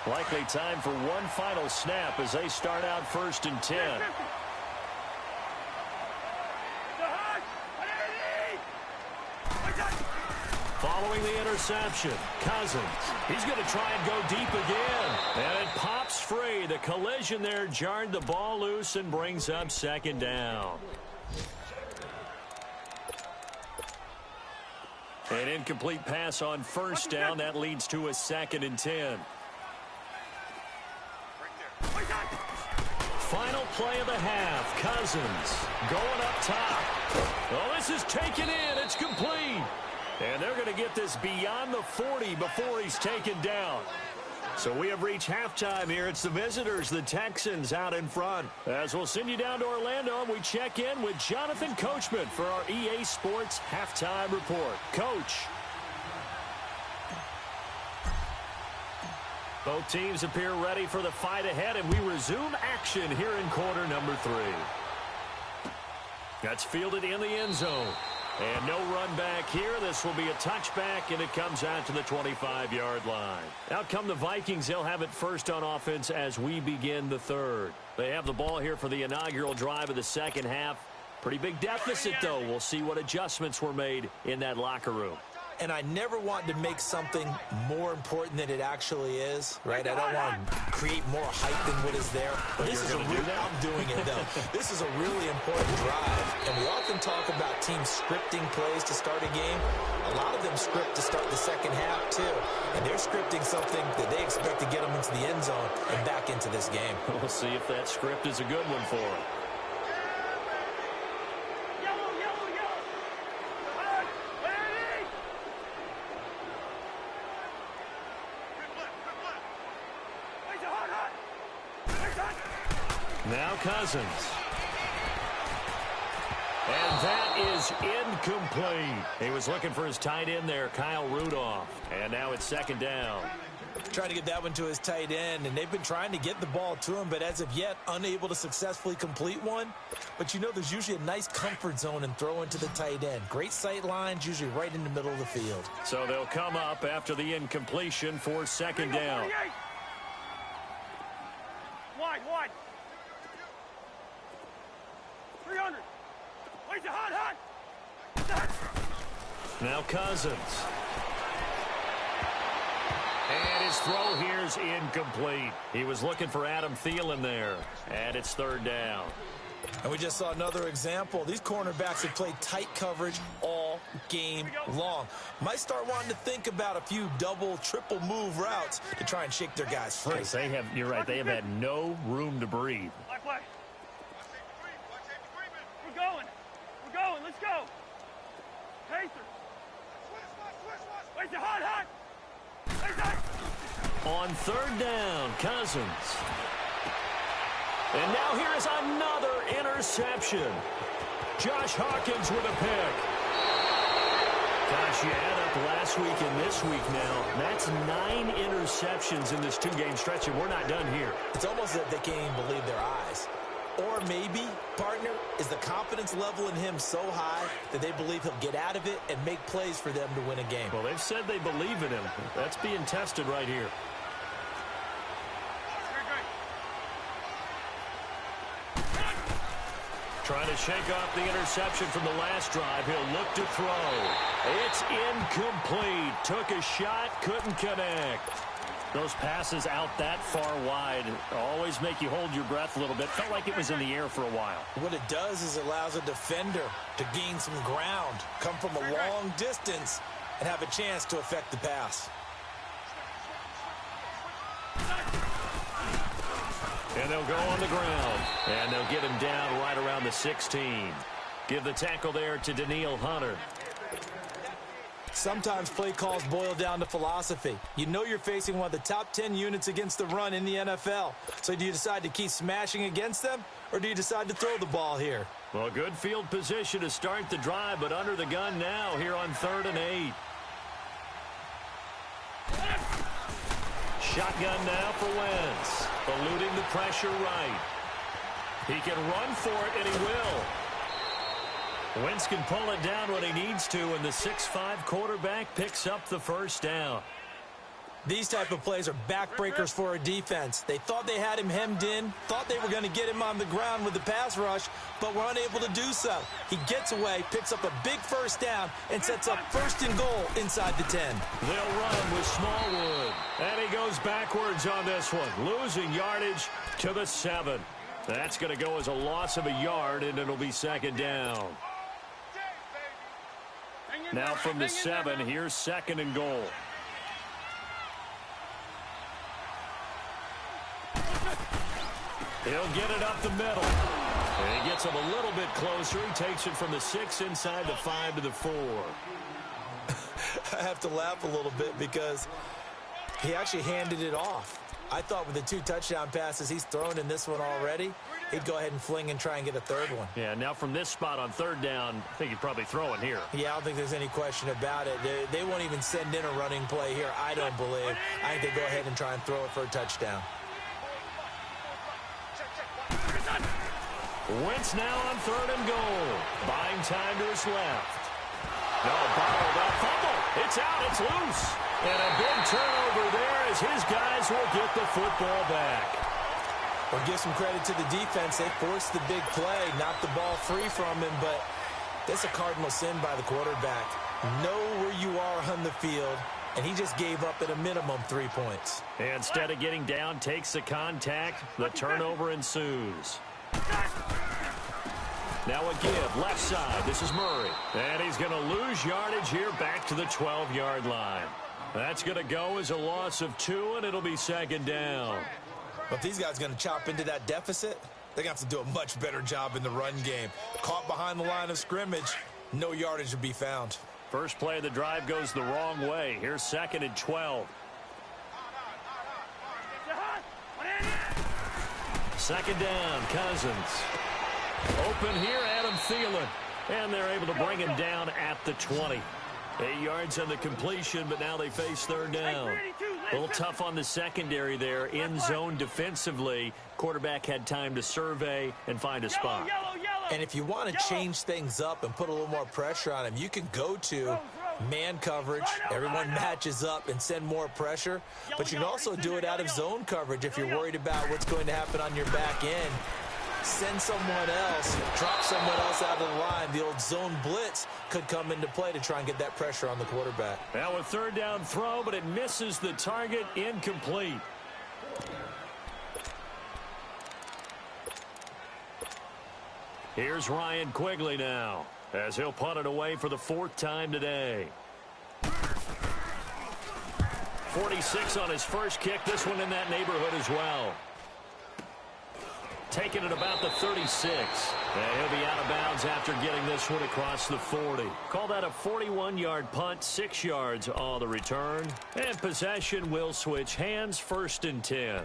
Likely time for one final snap as they start out 1st and 10. following the interception. Cousins, he's going to try and go deep again. And it pops free. The collision there jarred the ball loose and brings up second down. An incomplete pass on first down. That leads to a 2nd and 10. Final play of the half. Cousins going up top. Oh, this is taken in. It's complete. And they're going to get this beyond the 40 before he's taken down. So we have reached halftime here. It's the visitors, the Texans, out in front. As we'll send you down to Orlando, and we check in with Jonathan Coachman for our EA Sports Halftime Report. Coach. Both teams appear ready for the fight ahead, and we resume action here in quarter number 3. That's fielded in the end zone. And no run back here. This will be a touchback, and it comes out to the 25-yard line. Out come the Vikings. They'll have it first on offense as we begin the third. They have the ball here for the inaugural drive of the second half. Pretty big deficit, though. We'll see what adjustments were made in that locker room. And I never want to make something more important than it actually is, right? I don't want to create more hype than what is there. But this is a real, I'm doing it, though. This is a really important drive. And we often talk about teams scripting plays to start a game. A lot of them script to start the second half, too. And they're scripting something that they expect to get them into the end zone and back into this game. We'll see if that script is a good one for them. Now Cousins. And that is incomplete. He was looking for his tight end there, Kyle Rudolph. And now it's second down. Trying to get that one to his tight end, and they've been trying to get the ball to him, but as of yet, unable to successfully complete one. But you know, there's usually a nice comfort zone in throwing to the tight end. Great sight lines, usually right in the middle of the field. So they'll come up after the incompletion for second down. Wide. 300. Wait, hot. Now Cousins. And his throw here's incomplete. He was looking for Adam Thielen there. And it's third down. And we just saw another example. These cornerbacks have played tight coverage all game long. Might start wanting to think about a few double, triple move routes to try and shake their guys free. Yes, you're right. They have had no room to breathe. Play. We're going. Let's go. Pacer. Wait, hot. On third down, Cousins. And now here is another interception. Josh Hawkins with a pick. Gosh, you add up last week and this week now. That's 9 interceptions in this 2-game stretch, and we're not done here. It's almost as if they can't even believe their eyes. Or maybe, partner, is the confidence level in him so high that they believe he'll get out of it and make plays for them to win a game. Well, they've said they believe in him. That's being tested right here. Trying to shake off the interception from the last drive. He'll look to throw. It's incomplete. Took a shot, couldn't connect. Those passes out that far wide always make you hold your breath a little bit. Felt like it was in the air for a while. What it does is it allows a defender to gain some ground, come from a long distance, and have a chance to affect the pass. And they'll go on the ground. And they'll get him down right around the 16. Give the tackle there to Daniil Hunter. Sometimes play calls boil down to philosophy. You know you're facing one of the top 10 units against the run in the NFL. So do you decide to keep smashing against them, or do you decide to throw the ball here? Well, good field position to start the drive, but under the gun now here on 3rd and 8. Shotgun now for Wentz. Eluding the pressure right. He can run for it, and he will. Wentz can pull it down when he needs to, and the 6'5" quarterback picks up the first down. These type of plays are backbreakers for a defense. They thought they had him hemmed in, thought they were going to get him on the ground with the pass rush, but were unable to do so. He gets away, picks up a big first down, and sets up 1st and goal inside the 10. They'll run with Smallwood. And he goes backwards on this one, losing yardage to the 7. That's going to go as a loss of a yard, and it'll be 2nd down. Now from the 7, here's 2nd and goal. He'll get it up the middle. And he gets him a little bit closer. He takes it from the 6 inside the 5 to the 4. I have to laugh a little bit because he actually handed it off. I thought with the 2 touchdown passes he's thrown in this one already, he'd go ahead and fling and try and get a 3rd one. Yeah, now from this spot on 3rd down, I think he'd probably throw it here. Yeah, I don't think there's any question about it. They won't even send in a running play here, I don't believe. I think they go ahead and try and throw it for a touchdown. Wentz now on 3rd and goal. Buying time to his left. No, bottled up. Fumble. It's out. It's loose. And a big turnover there as his guys will get the football back. Well, give some credit to the defense. They forced the big play, knocked the ball free from him, but that's a cardinal sin by the quarterback. Know where you are on the field, and he just gave up at a minimum 3 points. Instead of getting down, takes the contact. The turnover ensues. Now a give, left side. This is Murray. And he's going to lose yardage here back to the 12-yard line. That's going to go as a loss of 2, and it'll be 2nd down. But if these guys are going to chop into that deficit, they're going to have to do a much better job in the run game. Caught behind the line of scrimmage, no yardage to be found. First play of the drive goes the wrong way. Here's 2nd and 12. 2nd down, Cousins. Open here, Adam Thielen. And they're able to bring him down at the 20. 8 yards on the completion, but now they face 3rd down. A little tough on the secondary there. In zone defensively. Quarterback had time to survey and find a spot. And if you want to change things up and put a little more pressure on him, you can go to man coverage. Everyone matches up and send more pressure. But you can also do it out of zone coverage if you're worried about what's going to happen on your back end. Send someone else, drop someone else out of the line. The old zone blitz could come into play to try and get that pressure on the quarterback. Now a 3rd down throw, but it misses the target, incomplete. Here's Ryan Quigley now, as he'll punt it away for the 4th time today. 46 on his first kick, this one in that neighborhood as well. Taking it about the 36. And he'll be out of bounds after getting this one across the 40. Call that a 41-yard punt, 6 yards on the return. And possession will switch hands, 1st and 10.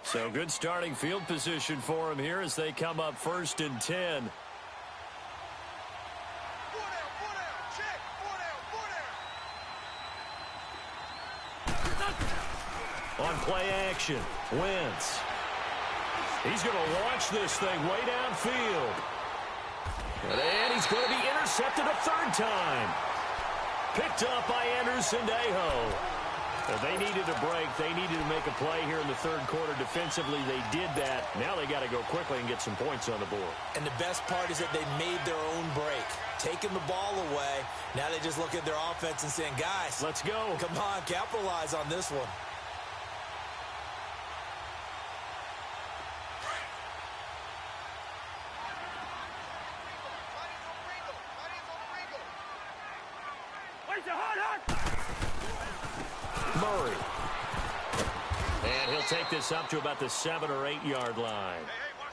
So good starting field position for him here as they come up 1st and 10. On play action, Wentz. He's going to launch this thing way downfield. And he's going to be intercepted a 3rd time. Picked up by Anderson-Dejo. They needed a break. They needed to make a play here in the 3rd quarter. Defensively, they did that. Now they got to go quickly and get some points on the board. And the best part is that they made their own break. Taking the ball away. Now they just look at their offense and saying, guys, let's go. Come on, capitalize on this one. Murray. And he'll take this up to about the 7 or 8 yard line.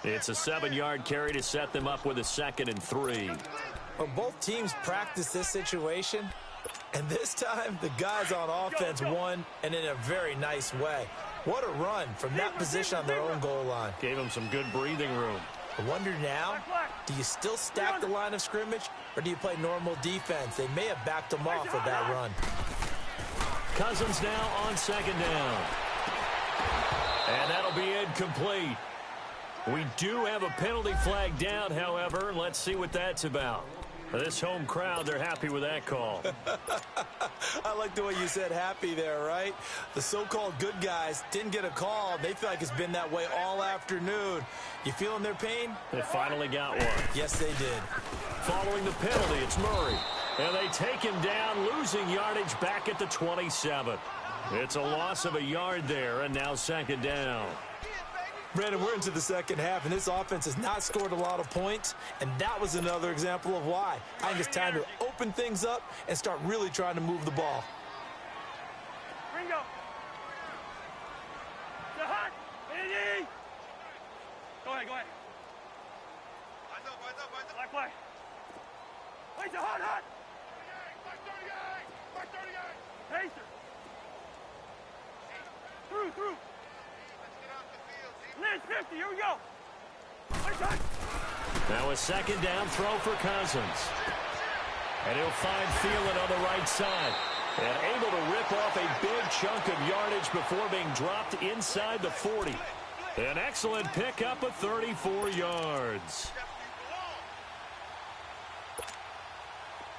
It's a 7-yard carry to set them up with a 2nd and 3. Well, both teams practice this situation, and this time the guys on offense won, and in a very nice way. What a run from that position on their own goal line. Gave them some good breathing room. I wonder now, do you still stack the line of scrimmage, or do you play normal defense? They may have backed them off with that run. Cousins now on 2nd down. And that'll be incomplete. We do have a penalty flag down, however. Let's see what that's about. This home crowd, they're happy with that call. I like the way you said happy there, right? The so-called good guys didn't get a call. They feel like it's been that way all afternoon. You feeling their pain? They finally got one. Yes, they did. Following the penalty, it's Murray. And they take him down, losing yardage back at the 27. It's a loss of a yard there, and now second down. Brandon, we're into the second half, and this offense has not scored a lot of points, and that was another example of why. I think it's time to open things up and start really trying to move the ball. Ringo. The hot. Eddie. Go ahead. Black play. Wait, the hot. Pacer. Through. Liz, 50, here we go. Now a second down throw for Cousins. And he'll find Thielen on the right side. And able to rip off a big chunk of yardage before being dropped inside the 40. An excellent pickup of 34 yards.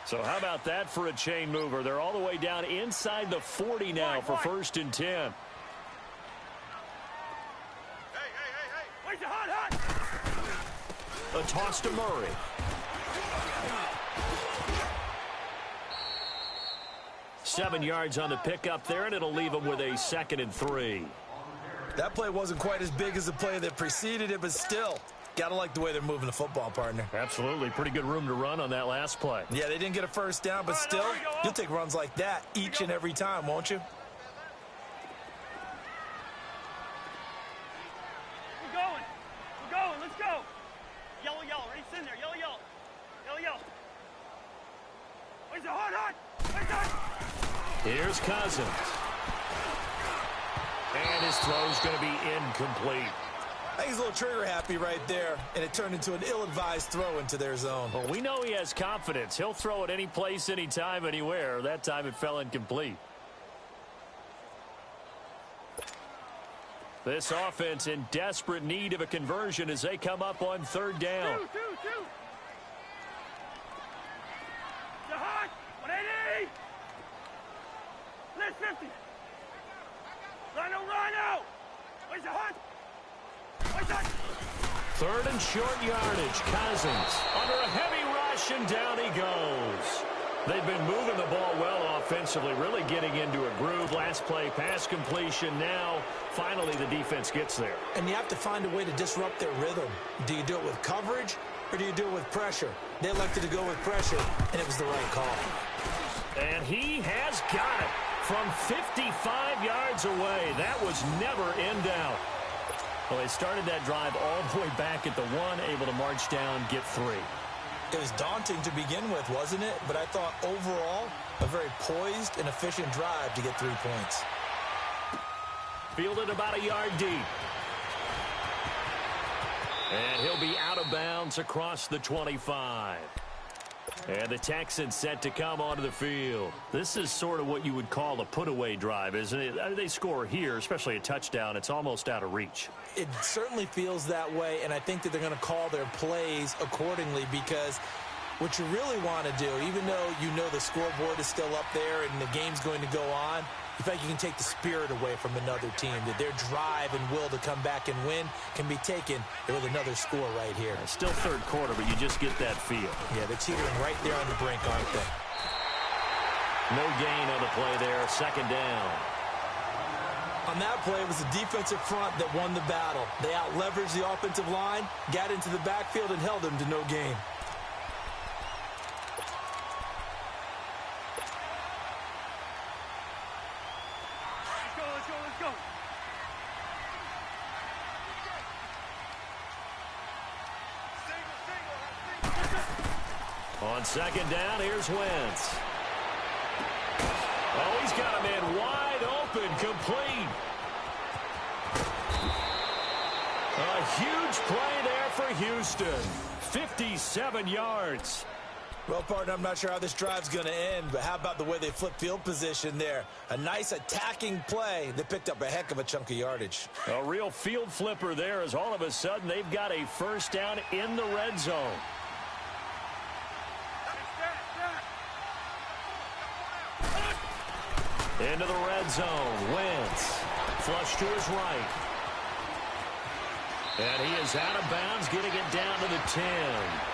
So how about that for a chain mover? They're all the way down inside the 40 now for 1st and 10. A toss to Murray. Seven yards on the pickup there, and it'll leave him with a 2nd and 3. That play wasn't quite as big as the play that preceded it, but still, gotta like the way they're moving the football, partner. Absolutely. Pretty good room to run on that last play. Yeah, they didn't get a first down, but still, you'll take runs like that each and every time, won't you? We're going. Let's go. Yellow. Ready, send there. Yellow. Where's the hot? Here's Cousins. And his throw's going to be incomplete. I think he's a little trigger happy right there, and it turned into an ill-advised throw into their zone. Well, we know he has confidence. He'll throw it any place, anytime, anywhere. That time it fell incomplete. This offense in desperate need of a conversion as they come up on 3rd down. Two. The hot. 180. Liz, 50. Rhino. Where's the hot? 3rd and short yardage. Cousins under a heavy rush, and down he goes. They've been moving the ball well offensively, really getting into a groove. Last play, pass completion. Now, finally, the defense gets there. And you have to find a way to disrupt their rhythm. Do you do it with coverage, or do you do it with pressure? They elected to go with pressure, and it was the right call. And he has got it from 55 yards away. That was never in doubt. Well, they started that drive all the way back at the 1, able to march down, get 3. It was daunting to begin with, wasn't it? But I thought overall, a very poised and efficient drive to get 3 points. Fielded about a yard deep. And he'll be out of bounds across the 25. And the Texans set to come onto the field. This is sort of what you would call a put-away drive, isn't it? They score here, especially a touchdown. It's almost out of reach. It certainly feels that way, and I think that they're going to call their plays accordingly, because what you really want to do, even though you know the scoreboard is still up there and the game's going to go on, you feel like you can take the spirit away from another team, that their drive and will to come back and win can be taken with another score right here. It's still 3rd quarter, but you just get that feel. Yeah, they're teetering right there on the brink, aren't they? No gain on the play there, 2nd down. On that play, it was the defensive front that won the battle. They out-leveraged the offensive line, got into the backfield, and held them to no gain. Let's go. On 2nd down, here's Wentz. Oh, he's got a man wide open, complete. A huge play there for Houston. 57 yards. Well, partner, I'm not sure how this drive's going to end, but how about the way they flipped field position there? A nice attacking play that picked up a heck of a chunk of yardage. A real field flipper there, as all of a sudden they've got a 1st down in the red zone. Into the red zone. Wentz. Flush to his right. And he is out of bounds, getting it down to the 10.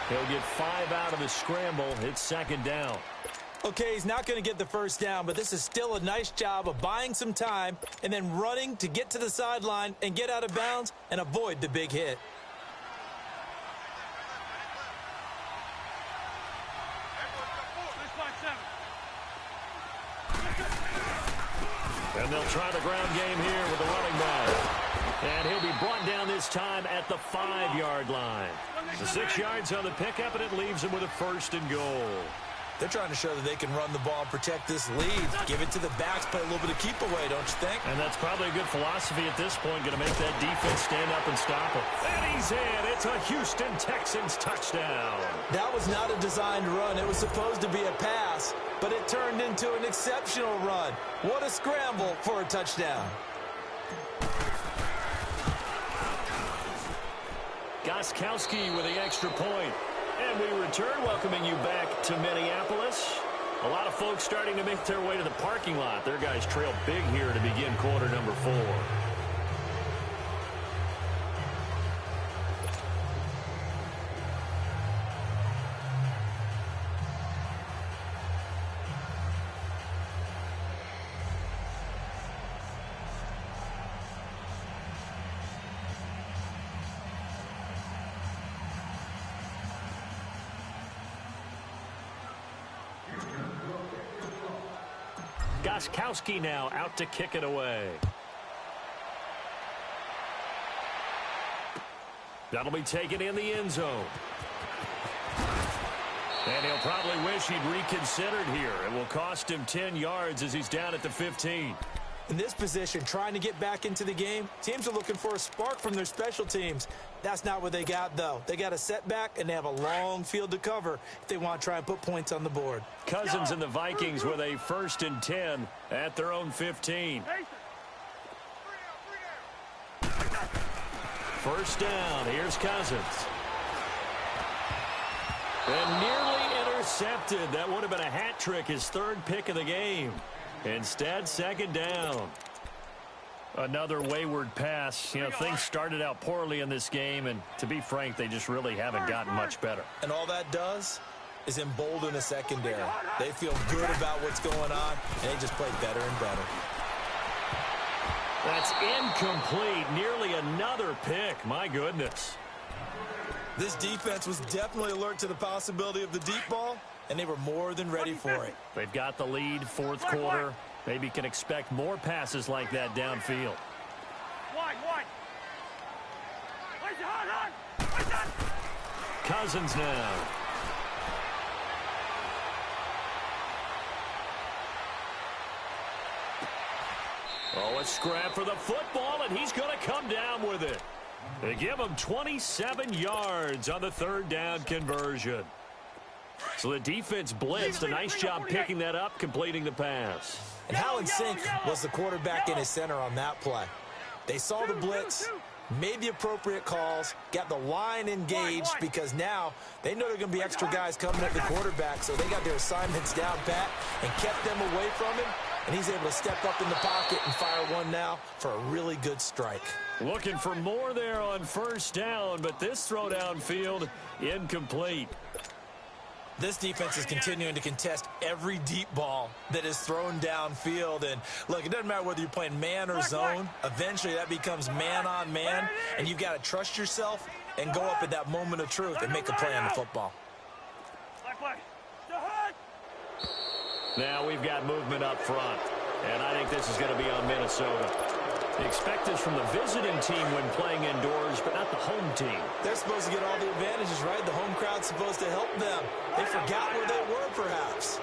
He'll get 5 out of the scramble. It's second down. Okay, he's not going to get the first down, but this is still a nice job of buying some time and then running to get to the sideline and get out of bounds and avoid the big hit. And they'll try the ground game here with the running back. And he'll be brought down this time at the 5-yard line. The 6 yards on the pickup, and it leaves him with a 1st and goal. They're trying to show that they can run the ball and protect this lead. Give it to the backs, play a little bit of keep away, don't you think? And that's probably a good philosophy at this point, going to make that defense stand up and stop it. And he's in. It's a Houston Texans touchdown. That was not a designed run. It was supposed to be a pass, but it turned into an exceptional run. What a scramble for a touchdown. Gostkowski with the extra point. And we return, welcoming you back to Minneapolis. A lot of folks starting to make their way to the parking lot. Their guys trail big here to begin quarter number 4. Gostkowski now out to kick it away. That'll be taken in the end zone. And he'll probably wish he'd reconsidered here. It will cost him 10 yards as he's down at the 15. In this position, trying to get back into the game, teams are looking for a spark from their special teams. That's not what they got, though. They got a setback, and they have a long field to cover if they want to try and put points on the board. Cousins and the Vikings with a 1st and 10 at their own 15. First down. Here's Cousins. And nearly intercepted. That would have been a hat trick, his 3rd pick of the game. Instead, second down. Another wayward pass. You know, things started out poorly in this game, and to be frank, they just really haven't gotten much better. And all that does is embolden the secondary. They feel good about what's going on, and they just play better and better. That's incomplete. Nearly another pick. My goodness. This defense was definitely alert to the possibility of the deep ball, and they were more than ready for it. They've got the lead, 4th quarter. Maybe can expect more passes like that downfield. Cousins now. Oh, a scrap for the football, and he's going to come down with it. They give him 27 yards on the 3rd down conversion. So the defense blitzed. A nice job picking that up, completing the pass. And how in sync was the quarterback in his center on that play? They saw the blitz, made the appropriate calls, got the line engaged because now they know there are going to be extra guys coming at the quarterback, so they got their assignments down pat and kept them away from him, and he's able to step up in the pocket and fire one now for a really good strike. Looking for more there on 1st down, but this throw downfield incomplete. This defense is continuing to contest every deep ball that is thrown downfield. And, look, it doesn't matter whether you're playing man or zone. Eventually, that becomes man-on-man, and you've got to trust yourself and go up at that moment of truth and make a play on the football. Now we've got movement up front, and I think this is going to be on Minnesota. They expect this from the visiting team when playing indoors, but not the home team. They're supposed to get all the advantages, right? The home crowd's supposed to help them. They forgot where they were, perhaps.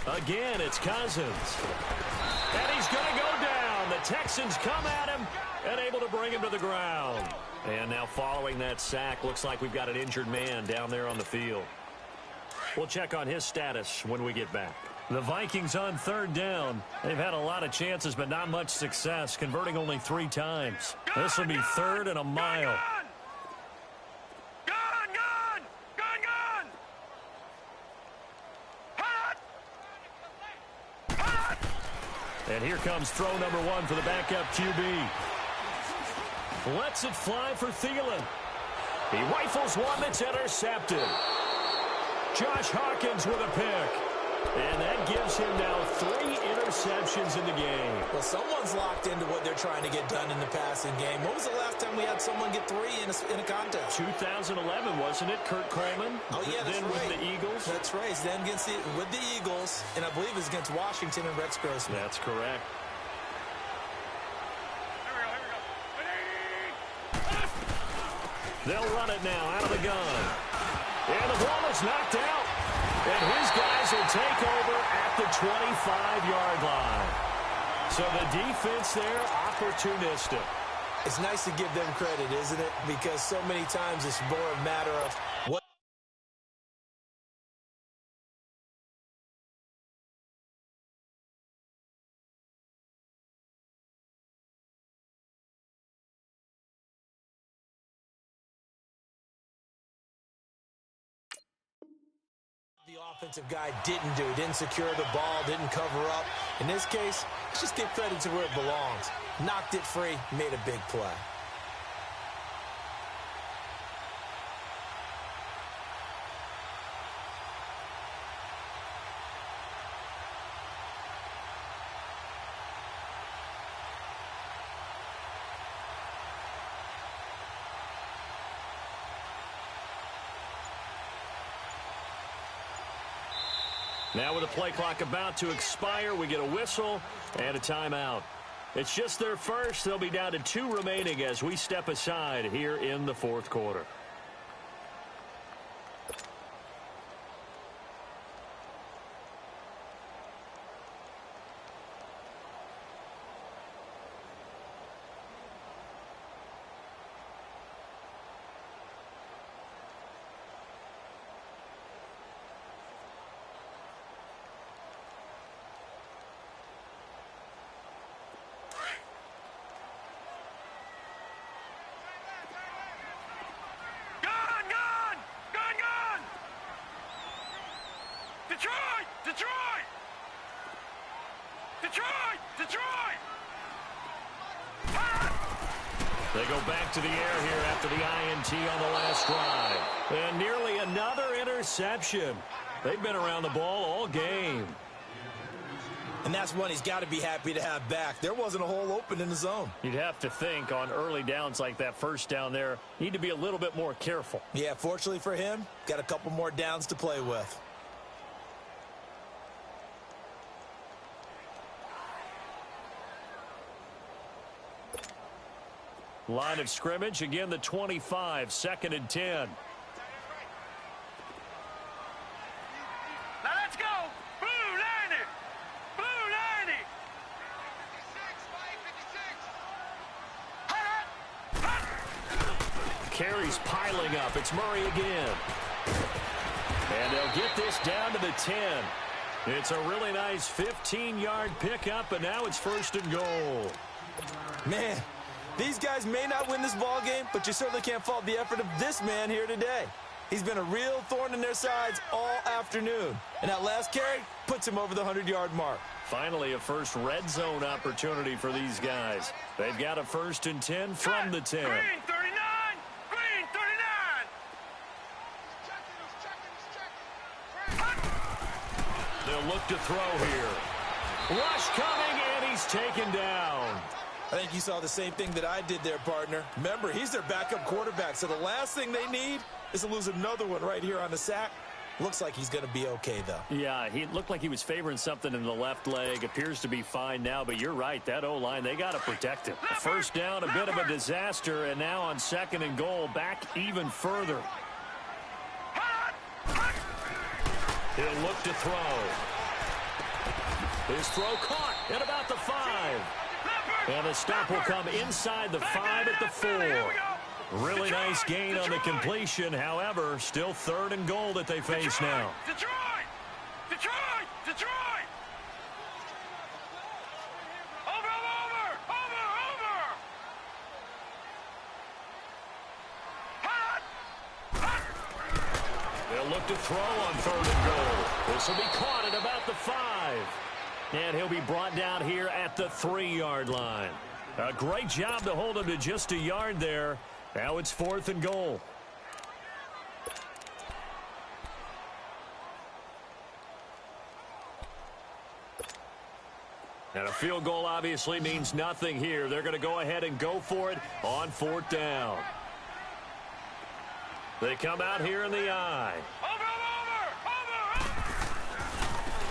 Again, it's Cousins. And he's going to go down. The Texans come at him and able to bring him to the ground. And now following that sack, looks like we've got an injured man down there on the field. We'll check on his status when we get back. The Vikings on third down. They've had a lot of chances, but not much success, converting only 3 times. This will be 3rd and a mile. And here comes throw number 1 for the backup QB. Lets it fly for Thielen. He rifles one that's intercepted. Josh Hawkins with a pick. And that gives him now 3 interceptions in the game. Well, someone's locked into what they're trying to get done in the passing game. When was the last time we had someone get 3 in a contest? 2011, wasn't it? Kurt Coleman? Oh, yeah, that's then right. with the Eagles? That's right. Then with the Eagles, and I believe it was against Washington and Rex Grossman. That's correct. They'll run it now out of the gun. And the ball is knocked out. And his guys will take over at the 25-yard line. So the defense there, opportunistic. It's nice to give them credit, isn't it? Because so many times it's more a matter of what. The offensive guy didn't secure the ball, didn't cover up. In this case, let's just give credit to where it belongs. Knocked it free, made a big play. Now with the play clock about to expire, we get a whistle and a timeout. It's just their first. They'll be down to 2 remaining as we step aside here in the 4th quarter. Detroit! They go back to the air here after the INT on the last drive. And nearly another interception. They've been around the ball all game. And that's one he's got to be happy to have back. There wasn't a hole open in the zone. You'd have to think on early downs like that first down there, need to be a little bit more careful. Yeah, fortunately for him, got a couple more downs to play with. Line of scrimmage, again the 25, 2nd and 10. Now let's go! Blue Liney! Blue Liney! 56! Carries piling up. It's Murray again. And they'll get this down to the 10. It's a really nice 15-yard pickup, and now it's 1st and goal. Man, these guys may not win this ball game, but you certainly can't fault the effort of this man here today. He's been a real thorn in their sides all afternoon. And that last carry puts him over the 100-yard mark. Finally, a first red zone opportunity for these guys. They've got a 1st and 10 from the 10. Green 39! Green 39! They'll look to throw here. Rush coming, and he's taken down. I think you saw the same thing that I did there, partner. Remember, he's their backup quarterback, so the last thing they need is to lose another one right here on the sack. Looks like he's going to be okay, though. Yeah, he looked like he was favoring something in the left leg. Appears to be fine now, but you're right. That O-line, they got to protect him. First down, a bit of a disaster, and now on 2nd and goal, back even further. He'll look to throw. His throw caught at about the 5. And the stop will come inside the 5 at the 4. Really nice gain on the completion. However, still 3rd and goal that they face now. Detroit! Detroit! Detroit! Over! They'll look to throw on 3rd and goal. This will be caught at about the 5. And he'll be brought down here at the 3-yard line. A great job to hold him to just a yard there. Now it's 4th and goal. And a field goal obviously means nothing here. They're going to go ahead and go for it on 4th down. They come out here in the I.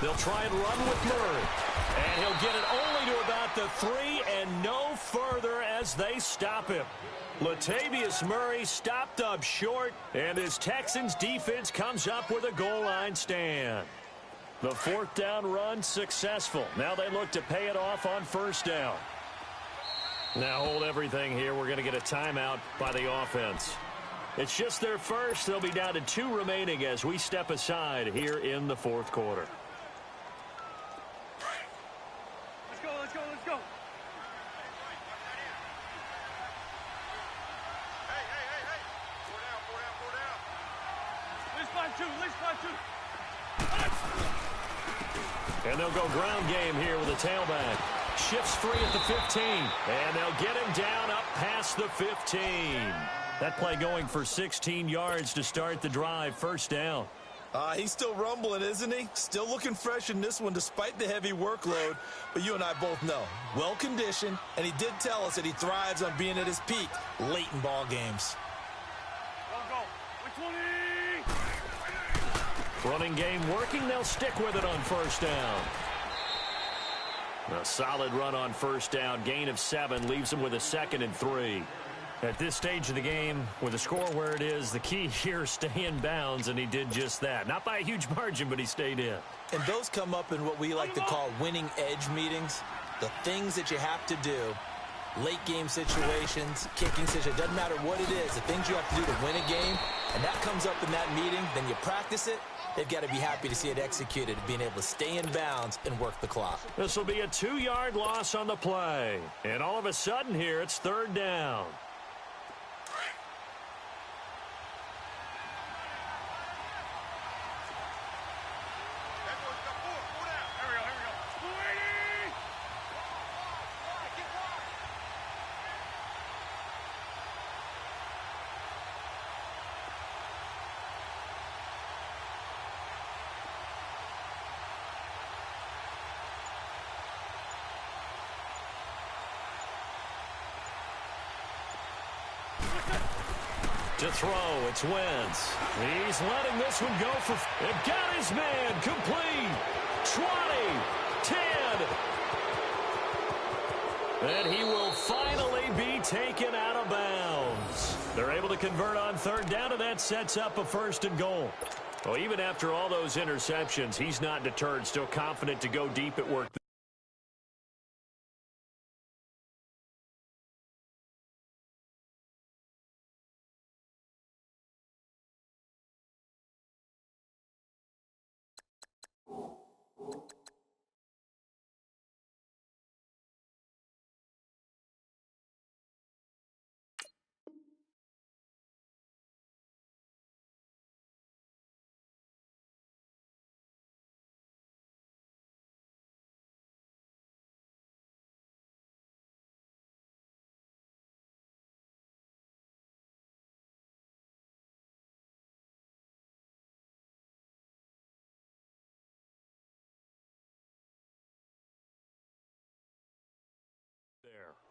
They'll try and run with Murray. And he'll get it only to about the 3 and no further as they stop him. Latavius Murray stopped up short, and his Texans defense comes up with a goal line stand. The 4th down run successful. Now they look to pay it off on 1st down. Now hold everything here. We're going to get a timeout by the offense. It's just their first. They'll be down to 2 remaining as we step aside here in the 4th quarter. Let's go. Hey. 4 down. Let's find two. And they'll go ground game here with a tailback. Shifts free at the 15. And they'll get him down up past the 15. That play going for 16 yards to start the drive. 1st down. He's still rumbling, isn't he? Still looking fresh in this one despite the heavy workload. But you and I both know, well-conditioned, and he did tell us that he thrives on being at his peak late in ball games. Go. 20. Running game working. They'll stick with it on 1st down. A solid run on 1st down. Gain of 7 leaves him with a 2nd and 3. At this stage of the game, with the score where it is, the key here is stay in bounds, and he did just that. Not by a huge margin, but he stayed in. And those come up in what we like to call winning edge meetings. The things that you have to do, late game situations, kicking situations, doesn't matter what it is, the things you have to do to win a game, and that comes up in that meeting, then you practice it. They've got to be happy to see it executed, being able to stay in bounds and work the clock. This will be a 2-yard loss on the play. And all of a sudden here, it's 3rd down. To throw, it's Wentz. He's letting this one go for... It got his man complete. 20, 10. And he will finally be taken out of bounds. They're able to convert on 3rd down, and that sets up a 1st and goal. Well, even after all those interceptions, he's not deterred, still confident to go deep at work.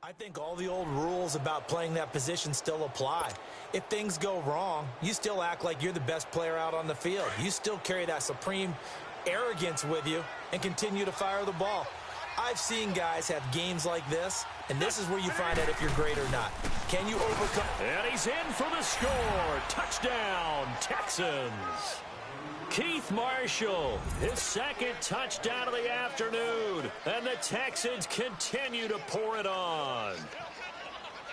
I think all the old rules about playing that position still apply. If things go wrong, you still act like you're the best player out on the field. You still carry that supreme arrogance with you and continue to fire the ball. I've seen guys have games like this, and this is where you find out if you're great or not. Can you overcome? And he's in for the score. Touchdown, Texans. Keith Marshall, his 2nd touchdown of the afternoon. And the Texans continue to pour it on.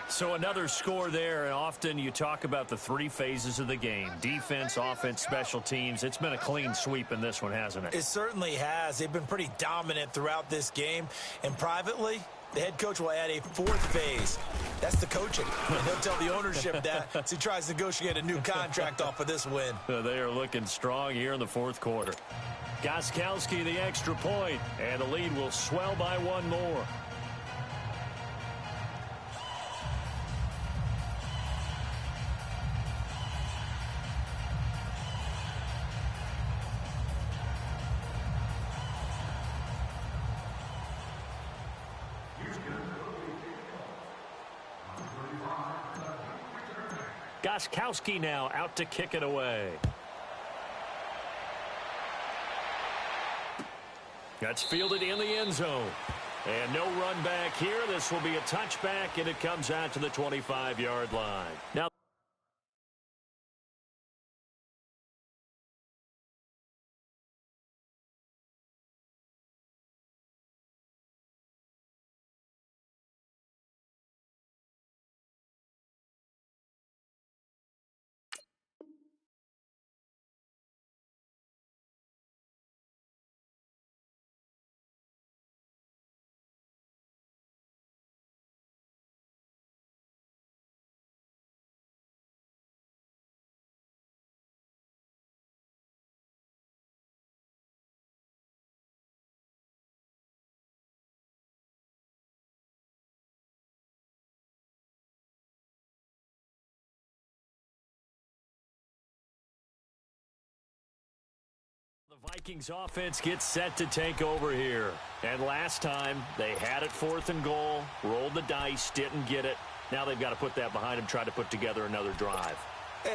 So another score there, and often you talk about the three phases of the game: defense, offense, special teams. It's been a clean sweep in this one, hasn't it? It certainly has. They've been pretty dominant throughout this game. And privately, the head coach will add a fourth phase. That's the coaching. And he'll tell the ownership that as he tries to negotiate a new contract off of this win. They are looking strong here in the fourth quarter. Gostkowski the extra point, and the lead will swell by one more. Gostkowski now out to kick it away. That's fielded in the end zone. And no run back here. This will be a touchback, and it comes out to the 25-yard line. Now, the Vikings offense gets set to take over here. And last time, they had it 4th and goal, rolled the dice, didn't get it. Now they've got to put that behind them, try to put together another drive.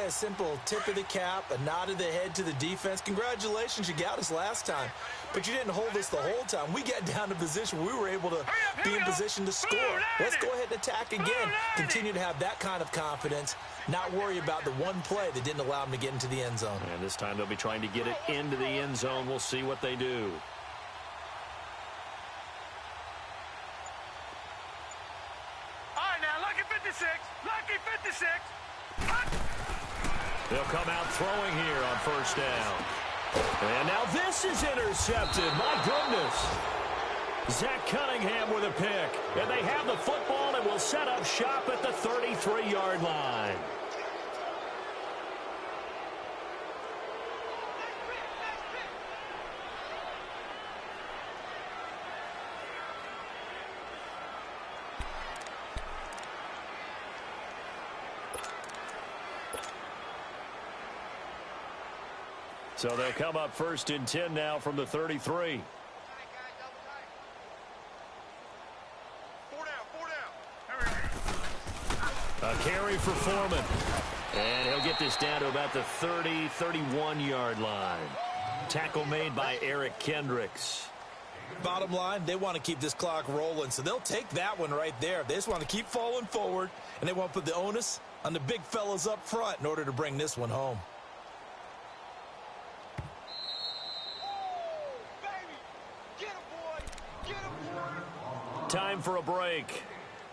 A simple tip of the cap, a nod of the head to the defense. Congratulations, you got us last time. But you didn't hold us the whole time. We got down to position where we were able to be in position to score. Let's go ahead and attack again. Continue to have that kind of confidence. Not worry about the one play that didn't allow them to get into the end zone. And this time they'll be trying to get it into the end zone. We'll see what they do. All right, now, lucky 56. Lucky 56. They'll come out throwing here on first down. And now this is intercepted. My goodness. Zach Cunningham with a pick. And they have the football and will set up shop at the 33-yard line. So they'll come up 1st and 10 now from the 33. A carry for Foreman. And he'll get this down to about the 30, 31-yard line. Tackle made by Eric Kendricks. Bottom line, they want to keep this clock rolling, so they'll take that one right there. They just want to keep falling forward, and they want to put the onus on the big fellas up front in order to bring this one home. Time for a break.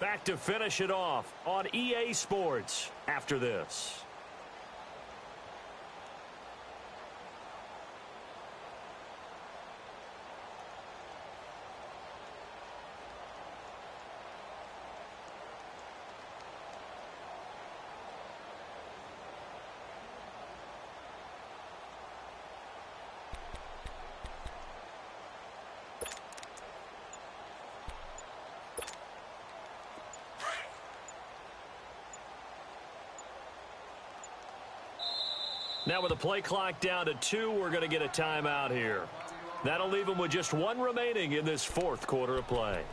Back to finish it off on EA Sports after this. Now with the play clock down to 2, we're going to get a timeout here. That'll leave them with just 1 remaining in this 4th quarter of play.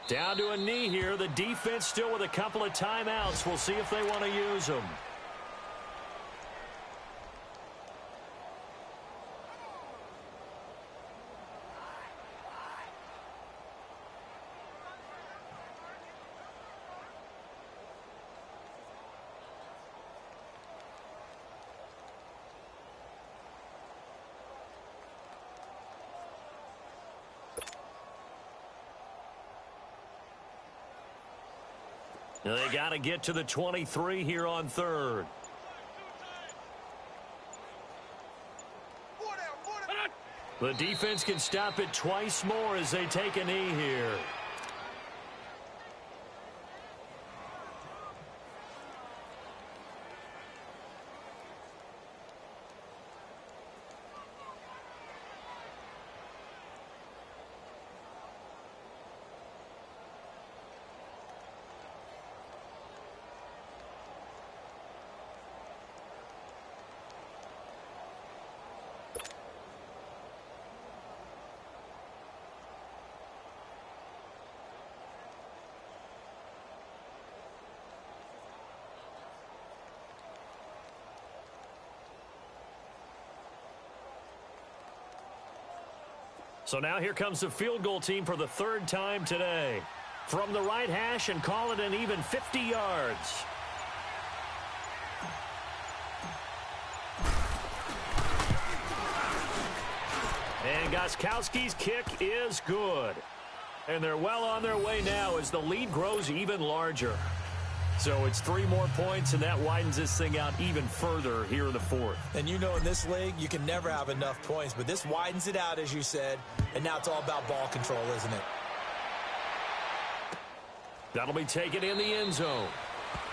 Down to a knee here. The defense still with a couple of timeouts. We'll see if they want to use them. They got to get to the 23 here on third. The defense can stop it twice more as they take a knee here. So now here comes the field goal team for the third time today. From the right hash and call it an even 50 yards. And Gostkowski's kick is good. And they're well on their way now as the lead grows even larger. So it's 3 more points, and that widens this thing out even further here in the fourth. And you know in this league, you can never have enough points, but this widens it out, as you said, and now it's all about ball control, isn't it? That'll be taken in the end zone.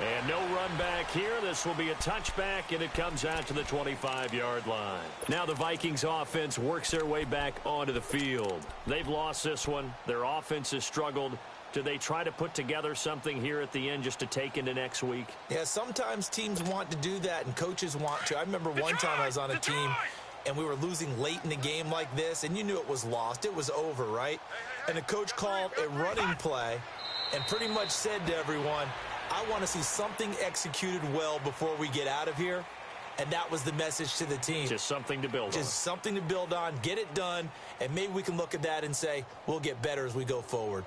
And no run back here. This will be a touchback, and it comes out to the 25-yard line. Now the Vikings offense works their way back onto the field. They've lost this one. Their offense has struggled. Do they try to put together something here at the end just to take into next week? Yeah, sometimes teams want to do that, and coaches want to. I remember one time I was on a team, and we were losing late in the game like this, and you knew it was lost. It was over, right? And the coach called a running play and pretty much said to everyone, I want to see something executed well before we get out of here. And that was the message to the team. Just something to build on. Just something to build on, get it done, and maybe we can look at that and say, we'll get better as we go forward.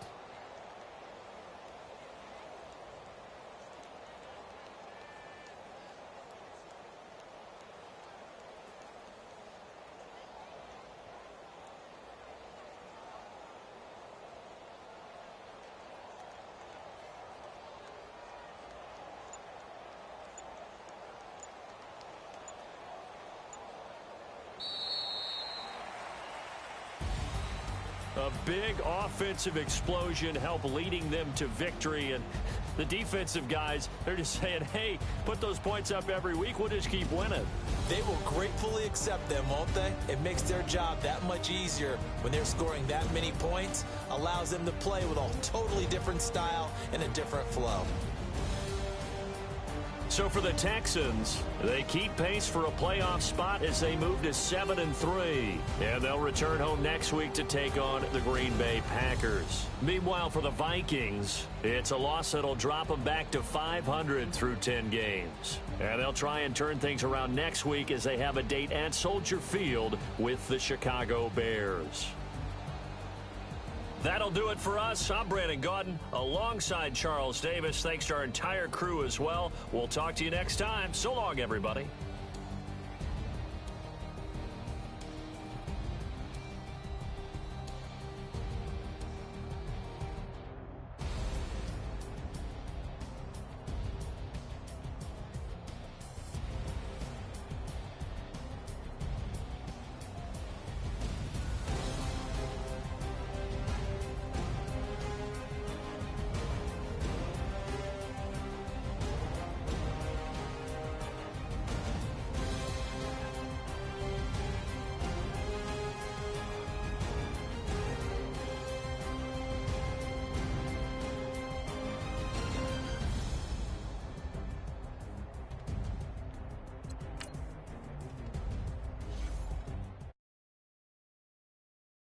A big offensive explosion helped leading them to victory. And the defensive guys, they're just saying, hey, put those points up every week. We'll just keep winning. They will gratefully accept them, won't they? It makes their job that much easier when they're scoring that many points. Allows them to play with a totally different style and a different flow. So for the Texans, they keep pace for a playoff spot as they move to 7-3. And they'll return home next week to take on the Green Bay Packers. Meanwhile, for the Vikings, it's a loss that'll drop them back to 500 through 10 games. And they'll try and turn things around next week as they have a date at Soldier Field with the Chicago Bears. That'll do it for us. I'm Brandon Gaudin alongside Charles Davis. Thanks to our entire crew as well. We'll talk to you next time. So long, everybody.